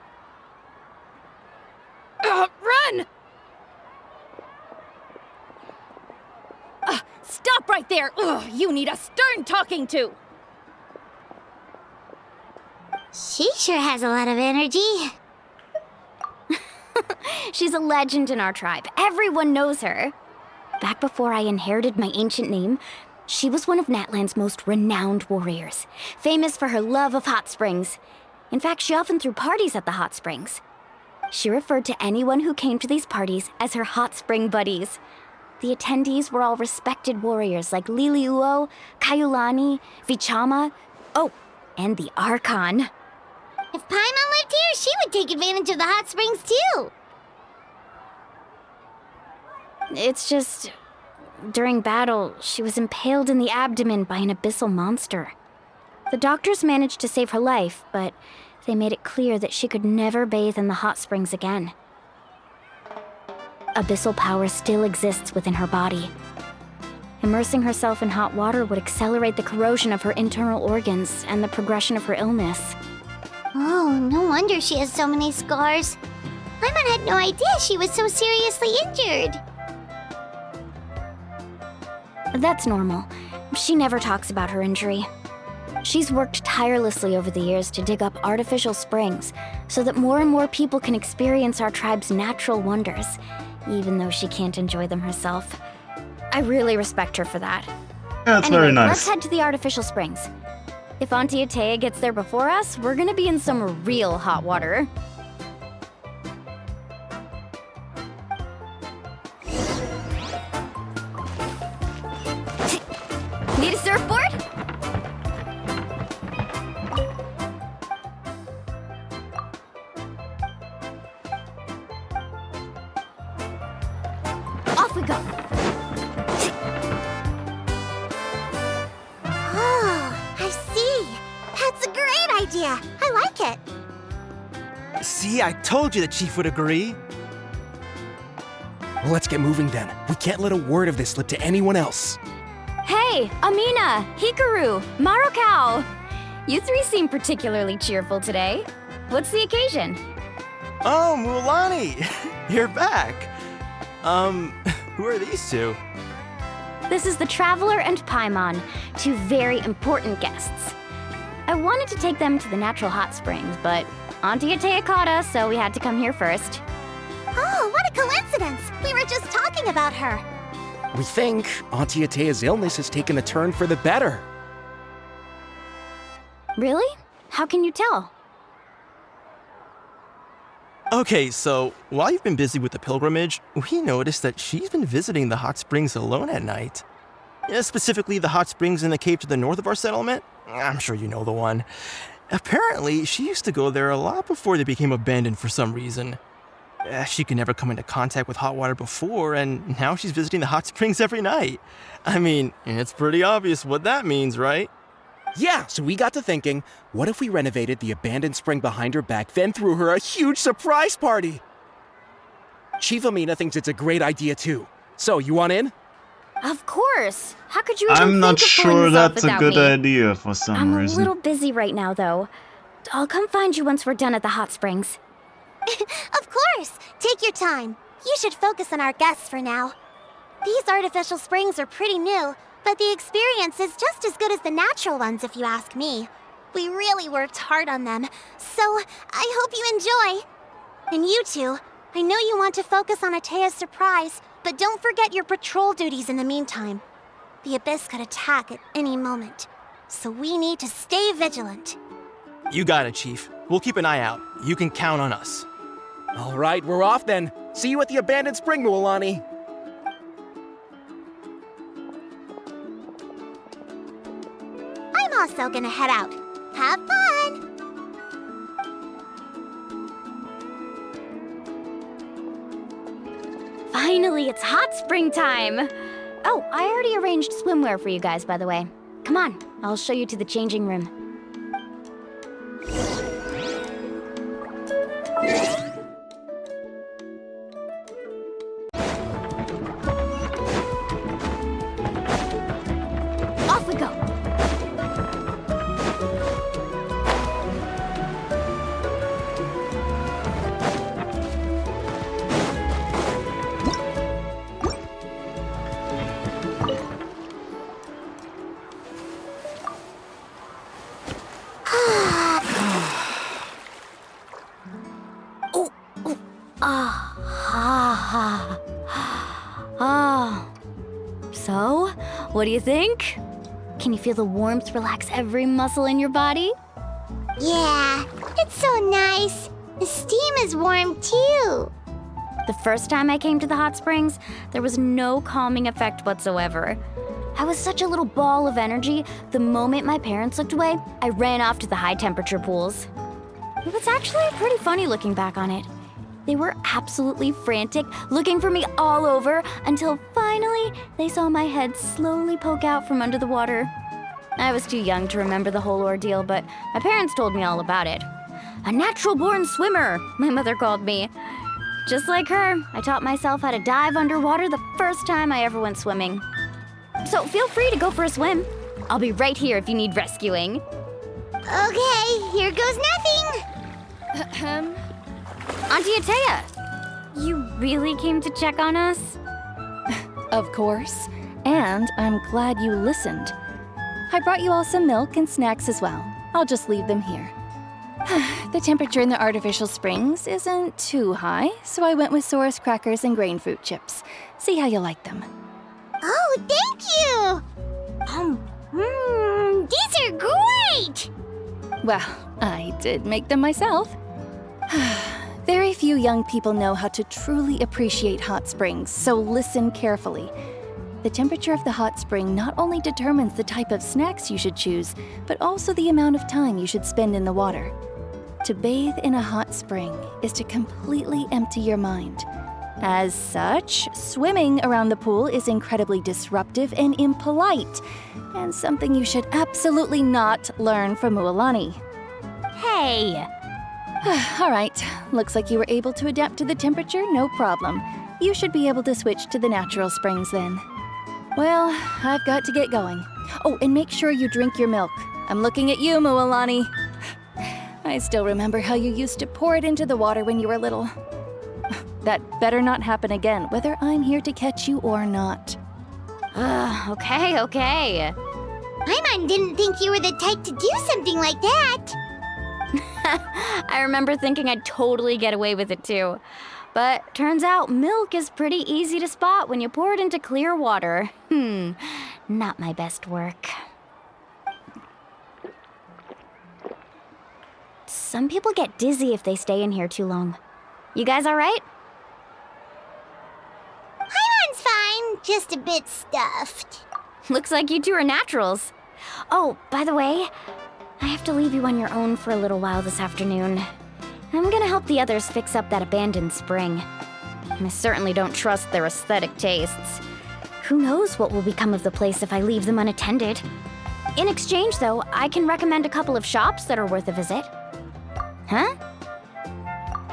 Run! Stop right there! Ugh, you need a stern talking to! She sure has a lot of energy. She's a legend in our tribe. Everyone knows her. Back before I inherited my ancient name, she was one of Natland's most renowned warriors, famous for her love of hot springs. In fact, she often threw parties at the hot springs. She referred to anyone who came to these parties as her hot spring buddies. The attendees were all respected warriors like Liliuo, Kaiulani, Vichama, oh, and the Archon. If Paimon lived here, she would take advantage of the hot springs too. It's just, during battle, she was impaled in the abdomen by an abyssal monster. The doctors managed to save her life, but they made it clear that she could never bathe in the hot springs again. Abyssal power still exists within her body. Immersing herself in hot water would accelerate the corrosion of her internal organs and the progression of her illness. Oh, no wonder she has so many scars. Paimon had no idea she was so seriously injured. That's normal. She never talks about her injury. She's worked tirelessly over the years to dig up artificial springs so that more and more people can experience our tribe's natural wonders, even though she can't enjoy them herself. I really respect her for that. Yeah, that's Anyway, very nice. Let's head to the artificial springs. If Auntie Atea gets there before us, we're gonna be in some real hot water. Need a surfboard? Off we go. Oh, I see. That's a great idea. I like it. See, I told you the chief would agree. Well, let's get moving then. We can't let a word of this slip to anyone else. Hey, Amina, Hikaru, Marukao. You three seem particularly cheerful today. What's the occasion? Oh, Mualani! You're back. Who are these two? This is the Traveler and Paimon, two very important guests. I wanted to take them to the natural hot springs, but Auntie Atea caught us, so we had to come here first. Oh, what a coincidence! We were just talking about her. We think Auntie Atea's illness has taken a turn for the better. Really? How can you tell? Okay, so while you've been busy with the pilgrimage, we noticed that she's been visiting the hot springs alone at night. Specifically, the hot springs in the cave to the north of our settlement. I'm sure you know the one. Apparently, she used to go there a lot before they became abandoned for some reason. She could never come into contact with hot water before, and now she's visiting the hot springs every night. I mean, it's pretty obvious what that means, right? Yeah, so we got to thinking, what if we renovated the abandoned spring behind her back, then threw her a huge surprise party? Chief Amina thinks it's a great idea too. So, you want in? Of course. How could you even I'm not think of pulling sure this off that's a without good me? idea for some I'm reason. a little busy right now, though. I'll come find you once we're done at the hot springs. Of course! Take your time. You should focus on our guests for now. These artificial springs are pretty new, but the experience is just as good as the natural ones if you ask me. We really worked hard on them, so I hope you enjoy. And you two, I know you want to focus on Atea's surprise, but don't forget your patrol duties in the meantime. The Abyss could attack at any moment, so we need to stay vigilant. You got it, Chief. We'll keep an eye out. You can count on us. All right, we're off then. See you at the abandoned spring, Mualani. I'm also gonna head out. Have fun! Finally, it's hot spring time! Oh, I already arranged swimwear for you guys, by the way. Come on, I'll show you to the changing room. Off we go! So, what do you think? Can you feel the warmth relax every muscle in your body? Yeah, it's so nice. The steam is warm too. The first time I came to the hot springs, there was no calming effect whatsoever. I was such a little ball of energy, the moment my parents looked away, I ran off to the high temperature pools. It was actually pretty funny looking back on it. They were absolutely frantic, looking for me all over, until finally they saw my head slowly poke out from under the water. I was too young to remember the whole ordeal, but my parents told me all about it. A natural-born swimmer, my mother called me. Just like her, I taught myself how to dive underwater the first time I ever went swimming. So feel free to go for a swim. I'll be right here if you need rescuing. Okay, here goes nothing. Auntie Atea, you really came to check on us? Of course. And I'm glad you listened. I brought you all some milk and snacks as well. I'll just leave them here. The temperature in the artificial springs isn't too high, so I went with Saurus crackers and grain fruit chips. See how you like them. Oh, thank you! These are great! Well, I did make them myself. Very few young people know how to truly appreciate hot springs, so listen carefully. The temperature of the hot spring not only determines the type of snacks you should choose, but also the amount of time you should spend in the water. To bathe in a hot spring is to completely empty your mind. As such, swimming around the pool is incredibly disruptive and impolite, and something you should absolutely not learn from Mualani. Hey! All right, looks like you were able to adapt to the temperature, no problem. You should be able to switch to the natural springs then. Well, I've got to get going. Oh, and make sure you drink your milk. I'm looking at you, Mualani. I still remember how you used to pour it into the water when you were little. That better not happen again, whether I'm here to catch you or not. Okay. Paimon didn't think you were the type to do something like that. I remember thinking I'd totally get away with it too. But turns out milk is pretty easy to spot when you pour it into clear water. Not my best work. some people get dizzy if they stay in here too long. You guys all right? Paimon's fine, just a bit stuffed. Looks like you two are naturals. Oh, by the way, I have to leave you on your own for a little while this afternoon. I'm gonna help the others fix up that abandoned spring. I certainly don't trust their aesthetic tastes. Who knows what will become of the place if I leave them unattended. In exchange, though, I can recommend a couple of shops that are worth a visit. Huh?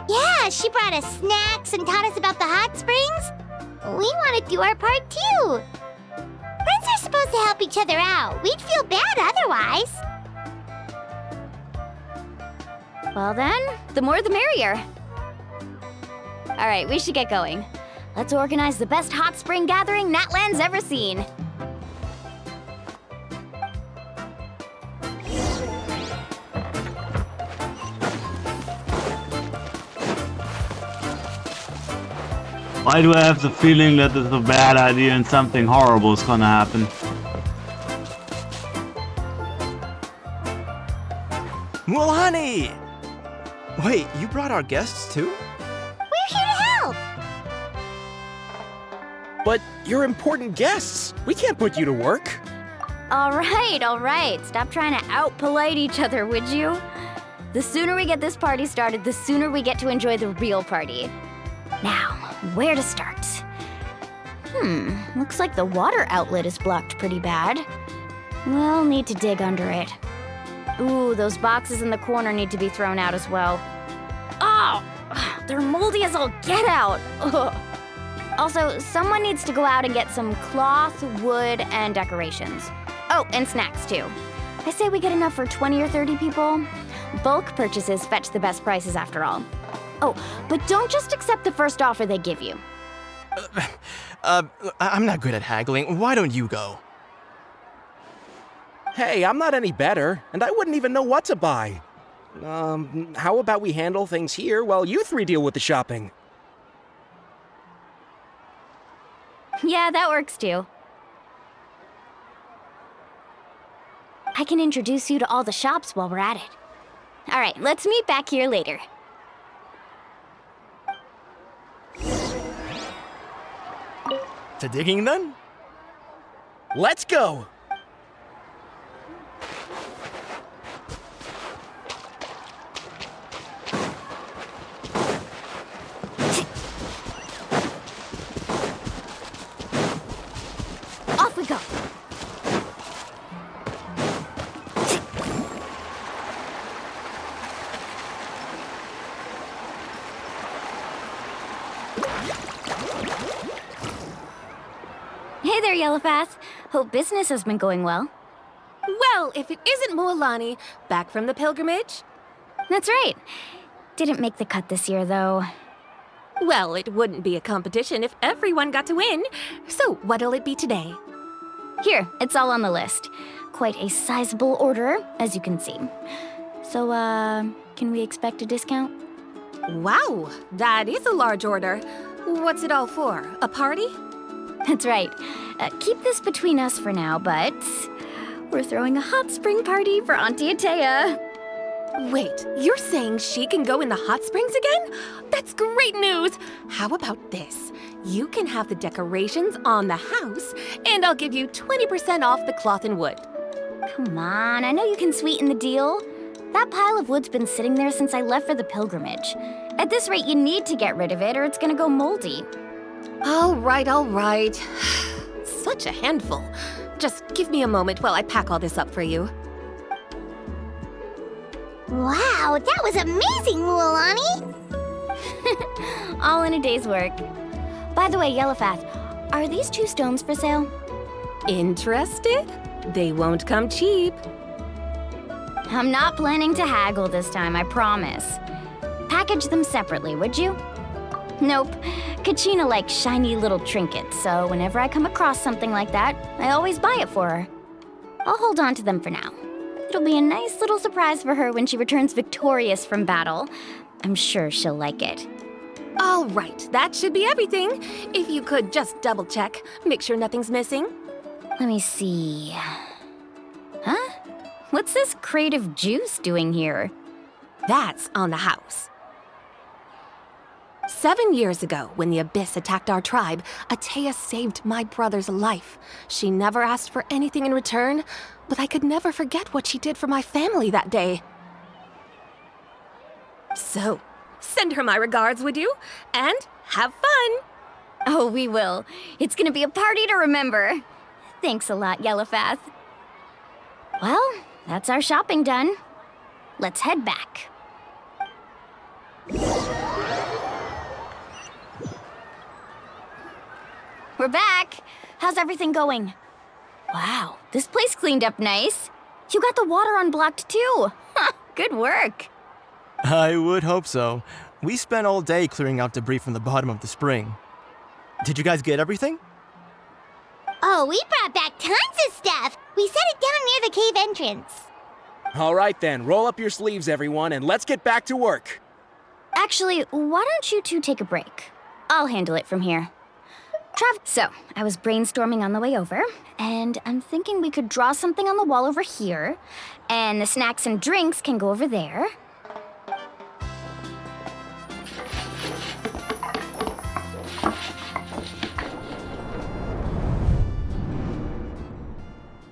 Yeah, she brought us snacks and taught us about the hot springs. We want to do our part too. Friends are supposed to help each other out. We'd feel bad otherwise. Well then, the more the merrier. All right, we should get going. Let's organize the best hot spring gathering Natland's ever seen. Why do I have the feeling that it's a bad idea and something horrible is gonna happen? Mulani! Wait, you brought our guests too? We're here to help. But you're important guests. We can't put you to work. All right. Stop trying to out-polite each other, would you? The sooner we get this party started, the sooner we get to enjoy the real party. Now, where to start? Looks like the water outlet is blocked pretty bad. We'll need to dig under it. Ooh, those boxes in the corner need to be thrown out as well. Oh, they're moldy as all get out. Ugh. Also, someone needs to go out and get some cloth, wood, and decorations. Oh, and snacks too. I say we get enough for 20 or 30 people. Bulk purchases fetch the best prices after all. Oh, but don't just accept the first offer they give you. I'm not good at haggling. Why don't you go? Hey, I'm not any better, and I wouldn't even know what to buy. How about we handle things here while you three deal with the shopping? Yeah, that works too. I can introduce you to all the shops while we're at it. All right, let's meet back here later. To digging then? Let's go! Off we go. Hey there, Yellowpath. Hope business has been going well. Well, if it isn't Mualani, back from the pilgrimage? That's right. Didn't make the cut this year, though. Well, it wouldn't be a competition if everyone got to win. So, what'll it be today? Here, it's all on the list. Quite a sizable order, as you can see. So, can we expect a discount? Wow, that is a large order. What's it all for? A party? That's right. Keep this between us for now, but we're throwing a hot spring party for Auntie Atea. Wait, you're saying she can go in the hot springs again? That's great news! How about this? You can have the decorations on the house, and I'll give you 20% off the cloth and wood. Come on, I know you can sweeten the deal. That pile of wood's been sitting there since I left for the pilgrimage. At this rate, you need to get rid of it or it's gonna go moldy. All right. Such a handful. Just give me a moment while I pack all this up for you. Wow, that was amazing, Mualani! All in a day's work. By the way, Yellowpath, are these 2 stones for sale? Interested? They won't come cheap. I'm not planning to haggle this time, I promise. Package them separately, would you? Nope. Kachina likes shiny little trinkets, so whenever I come across something like that, I always buy it for her. I'll hold on to them for now. It'll be a nice little surprise for her when she returns victorious from battle. I'm sure she'll like it. All right, that should be everything. If you could just double check, make sure nothing's missing. Let me see. Huh? What's this crate of juice doing here? That's on the house. 7 years ago, when the Abyss attacked our tribe, Atea saved my brother's life. She never asked for anything in return, but I could never forget what she did for my family that day. So, send her my regards, would you? And have fun! Oh, we will. It's gonna be a party to remember. Thanks a lot, Yellowfath. Well, that's our shopping done. Let's head back. We're back. How's everything going? Wow, this place cleaned up nice. You got the water unblocked too. Good work. I would hope so. We spent all day clearing out debris from the bottom of the spring. Did you guys get everything? Oh, we brought back tons of stuff. We set it down near the cave entrance. All right then, roll up your sleeves, everyone, and let's get back to work. Actually, why don't you two take a break? I'll handle it from here. So, I was brainstorming on the way over, and I'm thinking we could draw something on the wall over here, and the snacks and drinks can go over there.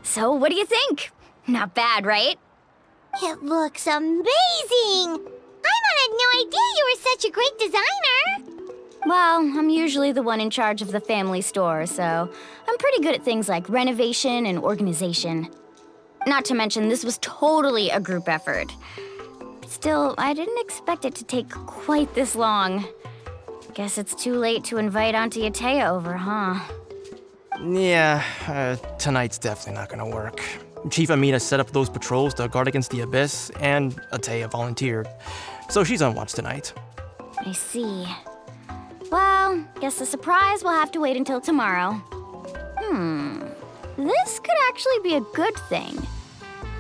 So, what do you think? Not bad, right? It looks amazing! Paimon had no idea you were such a great designer! Well, I'm usually the one in charge of the family store, so I'm pretty good at things like renovation and organization. Not to mention, this was totally a group effort. Still, I didn't expect it to take quite this long. Guess it's too late to invite Auntie Atea over, huh? Yeah, tonight's definitely not gonna work. Chief Amina set up those patrols to guard against the Abyss, and Atea volunteered. So she's on watch tonight. I see. Well, guess the surprise will have to wait until tomorrow. This could actually be a good thing.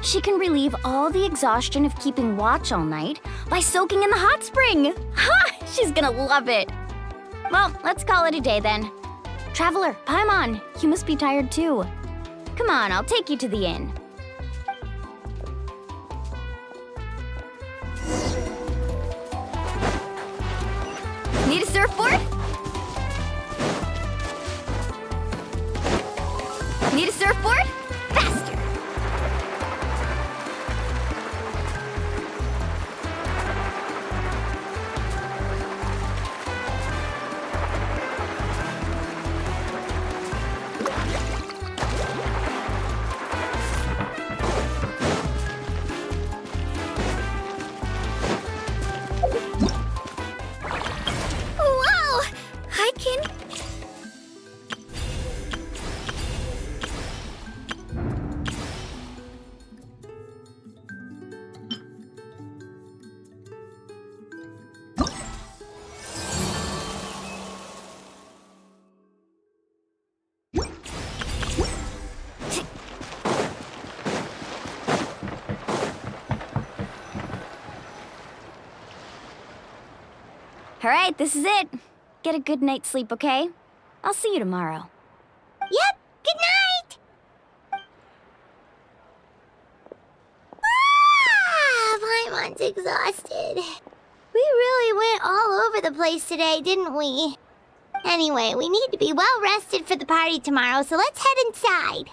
She can relieve all the exhaustion of keeping watch all night by soaking in the hot spring. Ha! She's gonna love it. Well, let's call it a day then. Traveler, Paimon, you must be tired too. Come on, I'll take you to the inn. Need a surfboard? Need a surfboard? Faster! Whoa! I can... All right, this is it. Get a good night's sleep, okay? I'll see you tomorrow. Yep, good night! Paimon's exhausted. We really went all over the place today, didn't we? Anyway, we need to be well rested for the party tomorrow, so let's head inside.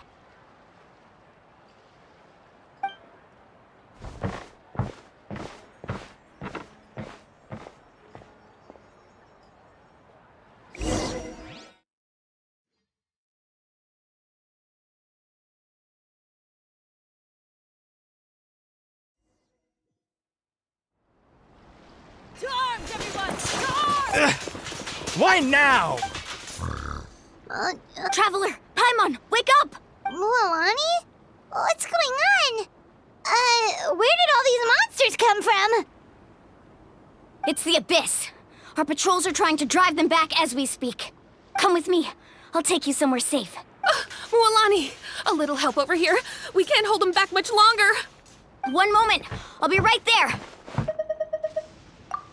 To arms, everyone! To arms! Why now? Traveler, Paimon, wake up! Mualani? What's going on? Where did all these monsters come from? It's the Abyss. Our patrols are trying to drive them back as we speak. Come with me. I'll take you somewhere safe. Mualani, a little help over here. We can't hold them back much longer. One moment. I'll be right there.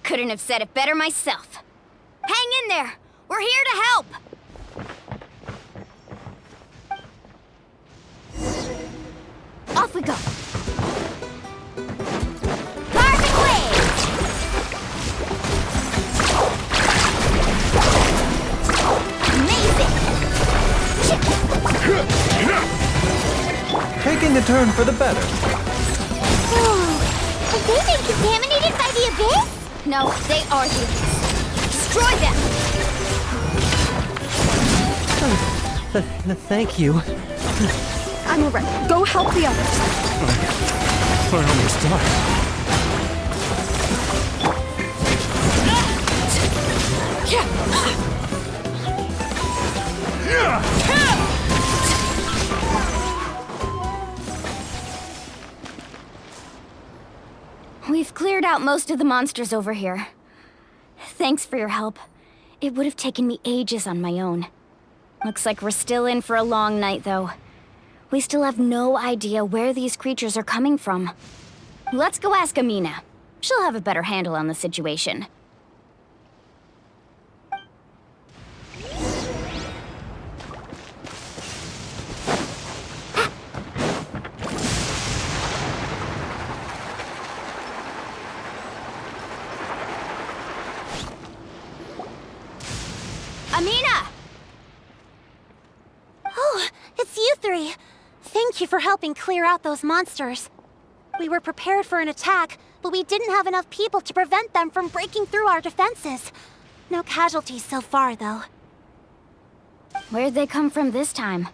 Couldn't have said it better myself. Hang in there. We're here to help. Off we go. Perfect way! taking a turn for the better. Have they been contaminated by the Abyss? No, they are the Abyss. Destroy them! Thank you. I'm alright. Go help the others. We're almost done. We've cleared out most of the monsters over here. Thanks for your help. It would have taken me ages on my own. Looks like we're still in for a long night, though. We still have no idea where these creatures are coming from. Let's go ask Amina. She'll have a better handle on the situation. Amina! Oh, it's you three. Thank you for helping clear out those monsters. We were prepared for an attack, but we didn't have enough people to prevent them from breaking through our defenses. No casualties so far, though. Where'd they come from this time?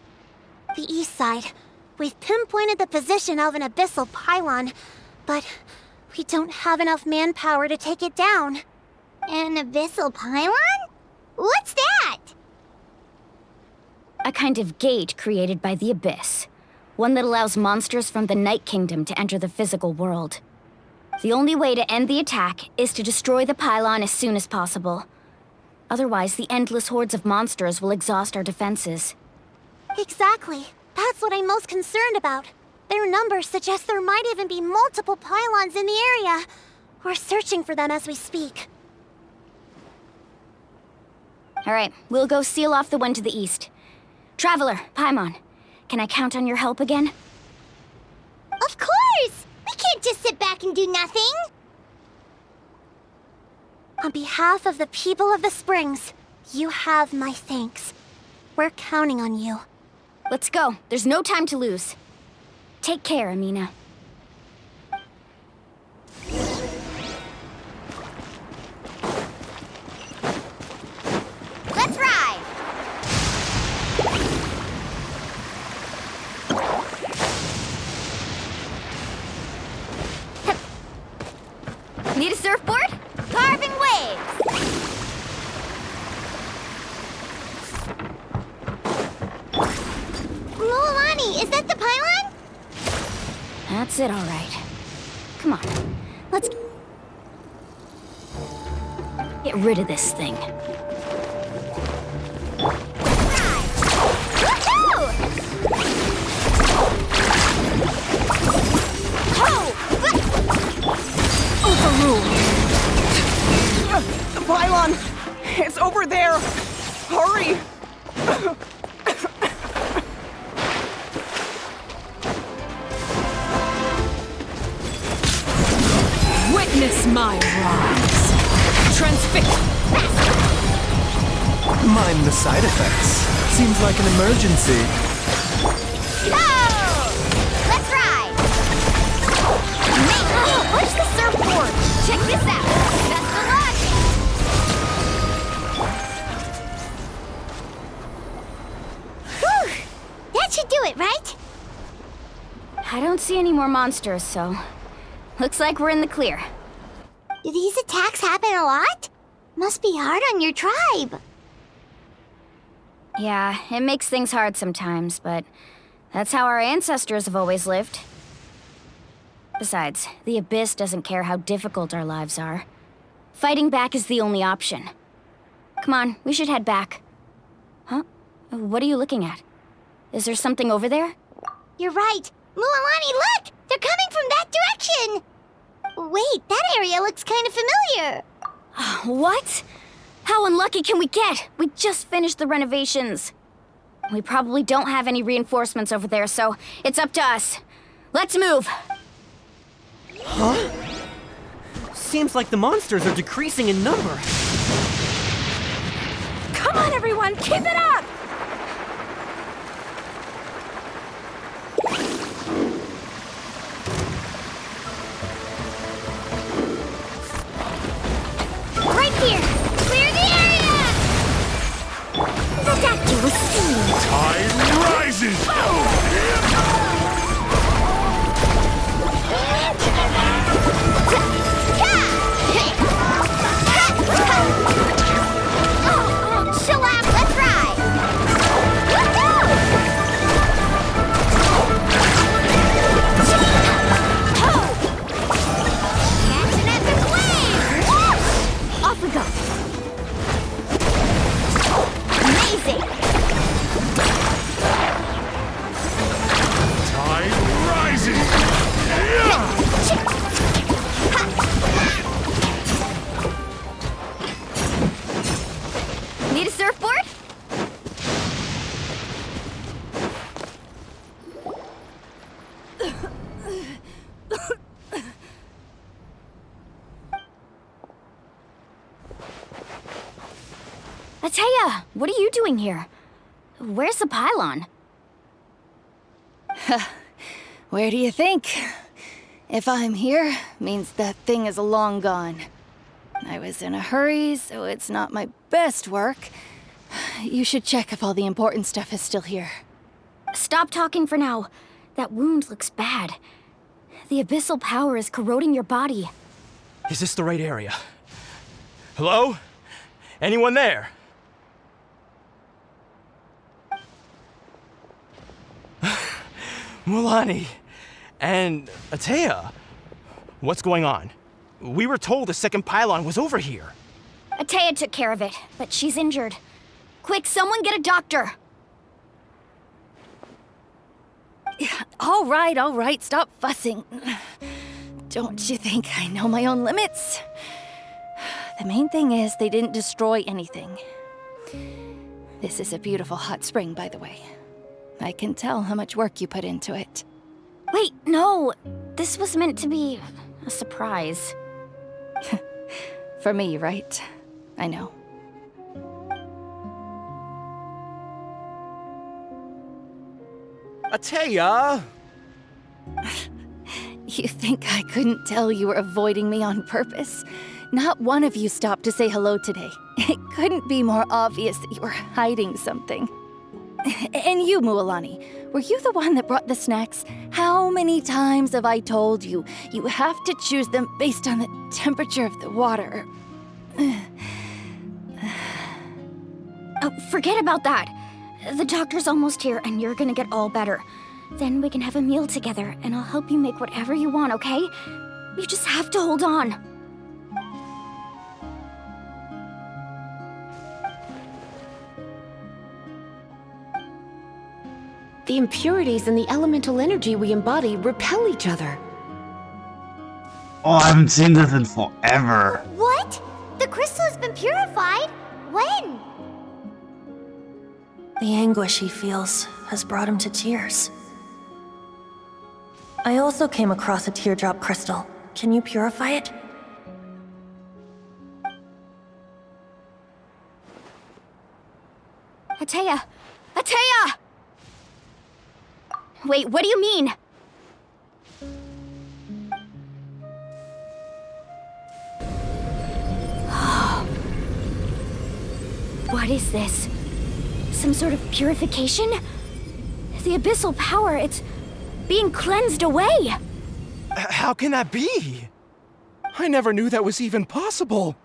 The east side. We've pinpointed the position of an abyssal pylon, but we don't have enough manpower to take it down. An abyssal pylon? What's that? A kind of gate created by the Abyss. One that allows monsters from the Night Kingdom to enter the physical world. The only way to end the attack is to destroy the pylon as soon as possible. Otherwise, the endless hordes of monsters will exhaust our defenses. Exactly. That's what I'm most concerned about. Their numbers suggest there might even be multiple pylons in the area. We're searching for them as we speak. All right, we'll go seal off the one to the east. Traveler, Paimon, can I count on your help again? Of course! We can't just sit back and do nothing! On behalf of the people of the Springs, you have my thanks. We're counting on you. Let's go. There's no time to lose. Take care, Amina. Let's ride! Need a surfboard? Carving waves! Mualani, is that the pylon? That's it, all right. Come on, let's get rid of this thing. The pylon! It's over there! Hurry! Witness my rise. Transfix. Mind the side effects. Seems like an emergency. Go! Let's ride! Where's the surfboard? Check this out! Best of luck! Whew! That should do it, right? I don't see any more monsters, so... Looks like we're in the clear. Do these attacks happen a lot? Must be hard on your tribe. Yeah, it makes things hard sometimes, but... that's how our ancestors have always lived. Besides, the Abyss doesn't care how difficult our lives are. Fighting back is the only option. Come on, we should head back. Huh? What are you looking at? Is there something over there? You're right. Mualani, look! They're coming from that direction! Wait, that area looks kind of familiar. What? How unlucky can we get? We just finished the renovations. We probably don't have any reinforcements over there, so it's up to us. Let's move! Huh? Seems like the monsters are decreasing in number. Come on, everyone, keep it up! Ateya, what are you doing here? Where's the pylon? Where do you think? If I'm here, means that thing is long gone. I was in a hurry, so it's not my best work. You should check if all the important stuff is still here. Stop talking for now. That wound looks bad. The abyssal power is corroding your body. Is this the right area? Hello? Anyone there? Mulani and Ateya, what's going on? We were told the second pylon was over here. Ateya took care of it, but she's injured. Quick, someone get a doctor! All right, stop fussing. Don't you think I know my own limits? The main thing is they didn't destroy anything. This is a beautiful hot spring, by the way. I can tell how much work you put into it. Wait, no! This was meant to be a surprise. For me, right? I know. Ateya! You think I couldn't tell you were avoiding me on purpose? Not one of you stopped to say hello today. It couldn't be more obvious that you were hiding something. And you, Mualani, were you the one that brought the snacks? How many times have I told you, you have to choose them based on the temperature of the water? Oh, forget about that. The doctor's almost here and you're gonna get all better. Then we can have a meal together and I'll help you make whatever you want, okay? You just have to hold on. The impurities and the elemental energy we embody repel each other. Oh, I haven't seen this in forever. What? The crystal has been purified? When? The anguish he feels has brought him to tears. I also came across a teardrop crystal. Can you purify it? Ateya! Ateya! Wait, what do you mean? What is this? Some sort of purification? The abyssal power, it's being cleansed away! How can that be? I never knew that was even possible.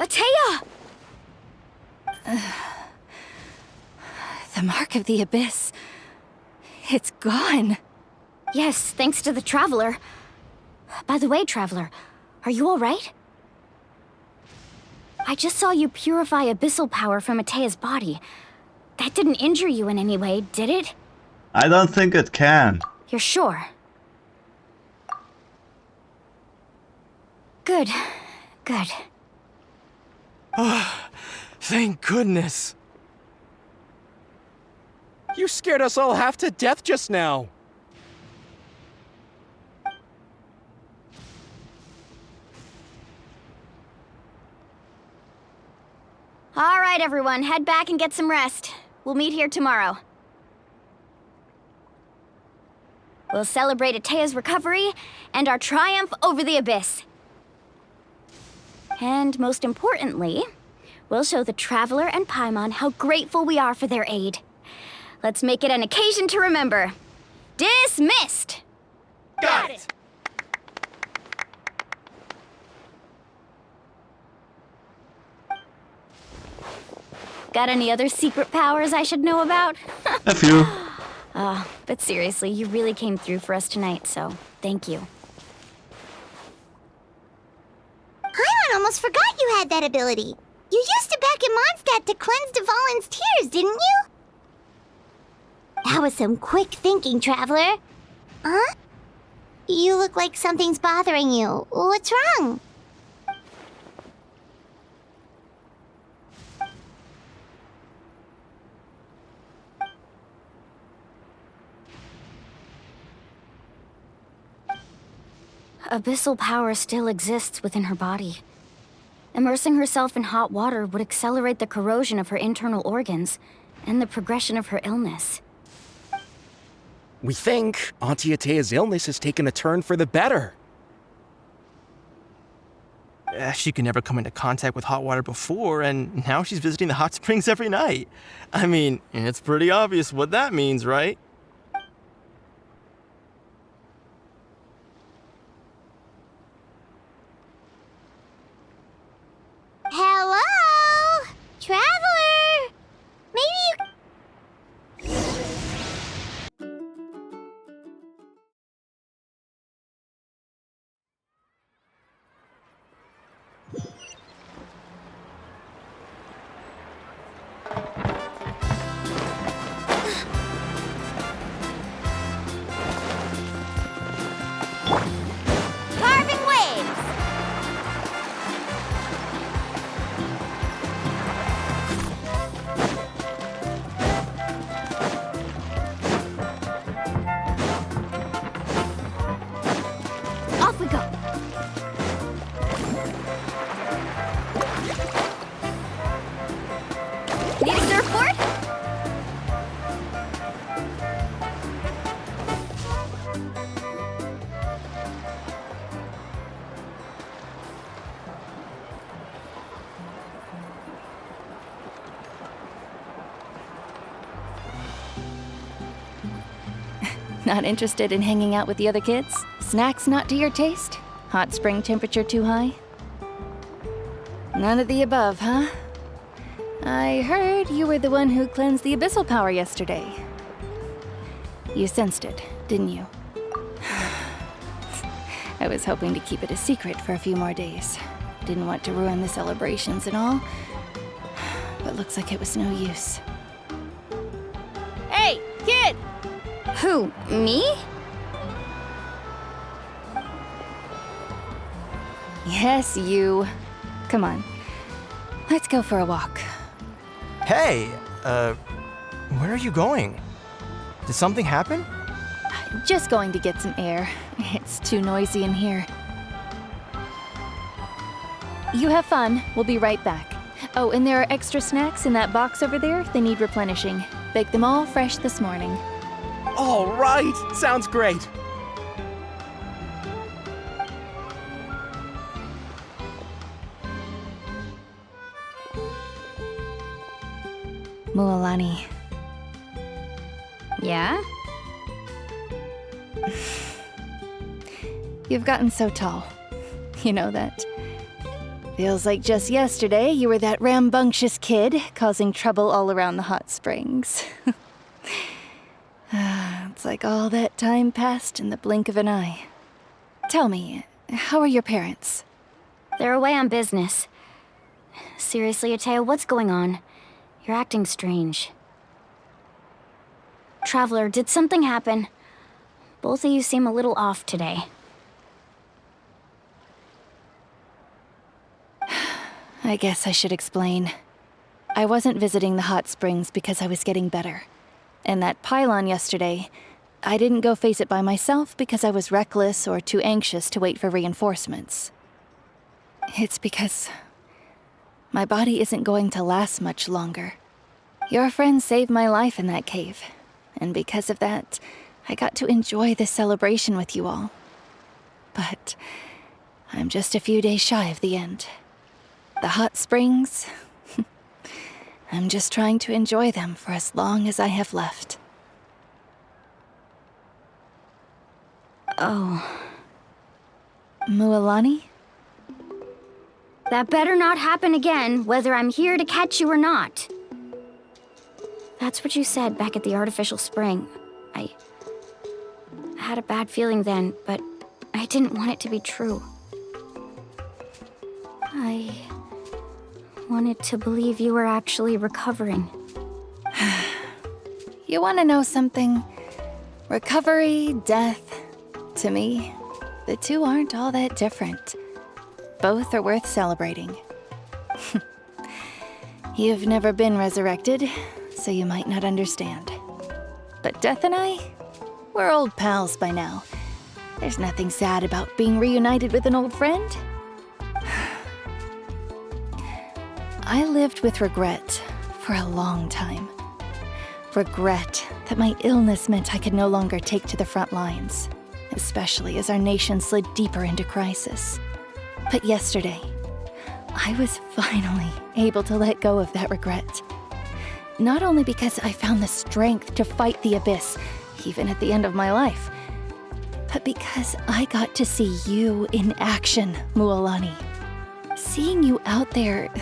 Ateya! The mark of the abyss. It's gone. Yes, thanks to the Traveler. By the way, Traveler, are you alright? I just saw you purify abyssal power from Ateya's body. That didn't injure you in any way, did it? I don't think it can. You're sure? Good. Good. Oh, thank goodness. You scared us all half to death just now. All right, everyone, head back and get some rest. We'll meet here tomorrow. We'll celebrate Ateya's recovery and our triumph over the abyss. And most importantly, we'll show the Traveler and Paimon how grateful we are for their aid. Let's make it an occasion to remember. Dismissed! Got it! Got any other secret powers I should know about? A few. But seriously, you really came through for us tonight, so thank you. Paimon almost forgot you had that ability. You used it back in Mondstadt to cleanse Dvalin's tears, didn't you? That was some quick thinking, Traveler. Huh? You look like something's bothering you. What's wrong? abyssal power still exists within her body. Immersing herself in hot water would accelerate the corrosion of her internal organs and the progression of her illness. We think Auntie Atea's illness has taken a turn for the better. She could never come into contact with hot water before, and now she's visiting the hot springs every night. I mean, it's pretty obvious what that means, right? Hello? Traveler! Maybe you... Carving waves! Off we go! Need a surfboard? Not interested in hanging out with the other kids? Snacks not to your taste? Hot spring temperature too high? None of the above, huh? I heard you were the one who cleansed the abyssal power yesterday. You sensed it, didn't you? I was hoping to keep it a secret for a few more days. Didn't want to ruin the celebrations and all, but looks like it was no use. Hey, kid! Who, me? Yes, you. Come on. Let's go for a walk. Hey, where are you going? Did something happen? Just going to get some air. It's too noisy in here. You have fun. We'll be right back. Oh, and there are extra snacks in that box over there. They need replenishing. Baked them all fresh this morning. All right, sounds great. Mualani. Yeah? You've gotten so tall. You know that. Feels like just yesterday you were that rambunctious kid causing trouble all around the hot springs. It's like all that time passed in the blink of an eye. Tell me, how are your parents? They're away on business. Seriously, Atea, what's going on? You're acting strange. Traveler, did something happen? Both of you seem a little off today. I guess I should explain. I wasn't visiting the hot springs because I was getting better. And that pylon yesterday, I didn't go face it by myself because I was reckless or too anxious to wait for reinforcements. It's because my body isn't going to last much longer. Your friend saved my life in that cave, and because of that, I got to enjoy this celebration with you all. But I'm just a few days shy of the end. The hot springs, I'm just trying to enjoy them for as long as I have left. Oh. Mualani? That better not happen again, whether I'm here to catch you or not. That's what you said back at the artificial spring. I had a bad feeling then, but I didn't want it to be true. I wanted to believe you were actually recovering. You want to know something? Recovery, death, to me, the two aren't all that different. Both are worth celebrating. You've never been resurrected, so you might not understand. But Death and I, we're old pals by now. There's nothing sad about being reunited with an old friend. I lived with regret for a long time. Regret that my illness meant I could no longer take to the front lines, especially as our nation slid deeper into crisis. But yesterday, I was finally able to let go of that regret. Not only because I found the strength to fight the abyss, even at the end of my life, but because I got to see you in action, Mualani. Seeing you out there,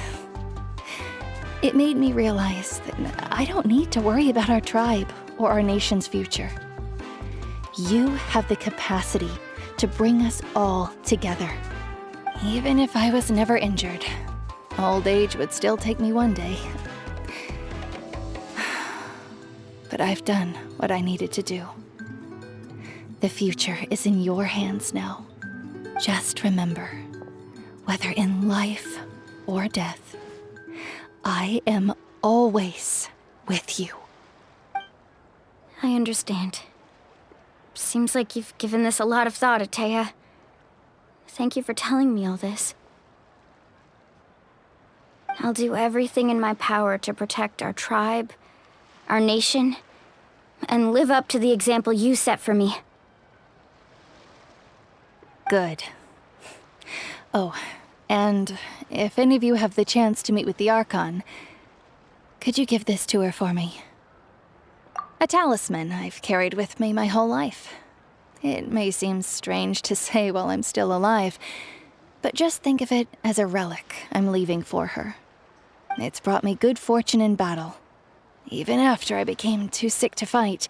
it made me realize that I don't need to worry about our tribe or our nation's future. You have the capacity to bring us all together. Even if I was never injured, old age would still take me one day. But I've done what I needed to do. The future is in your hands now. Just remember, whether in life or death, I am always with you. I understand. Seems like you've given this a lot of thought, Atea. Thank you for telling me all this. I'll do everything in my power to protect our tribe, our nation, and live up to the example you set for me. Good. Oh, and if any of you have the chance to meet with the Archon, could you give this to her for me? A talisman I've carried with me my whole life. It may seem strange to say while I'm still alive, but just think of it as a relic I'm leaving for her. It's brought me good fortune in battle. Even after I became too sick to fight,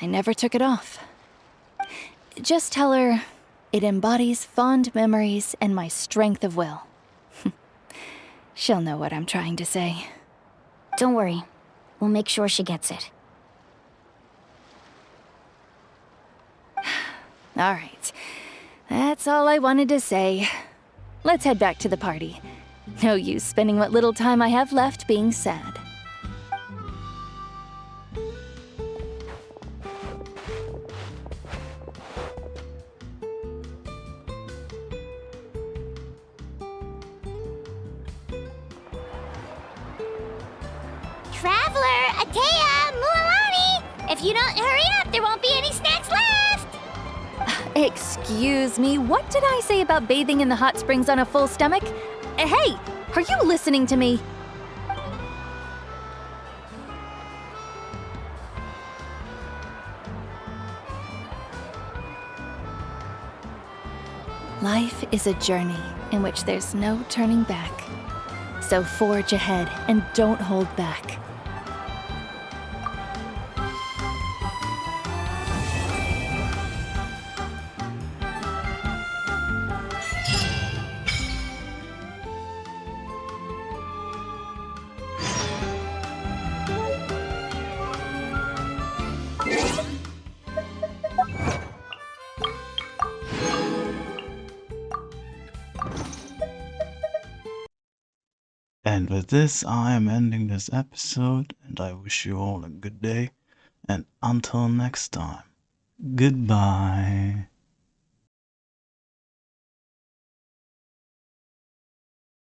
I never took it off. Just tell her it embodies fond memories and my strength of will. She'll know what I'm trying to say. Don't worry. We'll make sure she gets it. All right. That's all I wanted to say. Let's head back to the party. No use spending what little time I have left being sad. Traveler, Atea, Mualani! If you don't hurry up, there won't be any snacks left! Excuse me, what did I say about bathing in the hot springs on a full stomach? Hey, are you listening to me? Life is a journey in which there's no turning back. So forge ahead and don't hold back. And with this, I am ending this episode, and I wish you all a good day, and until next time, goodbye.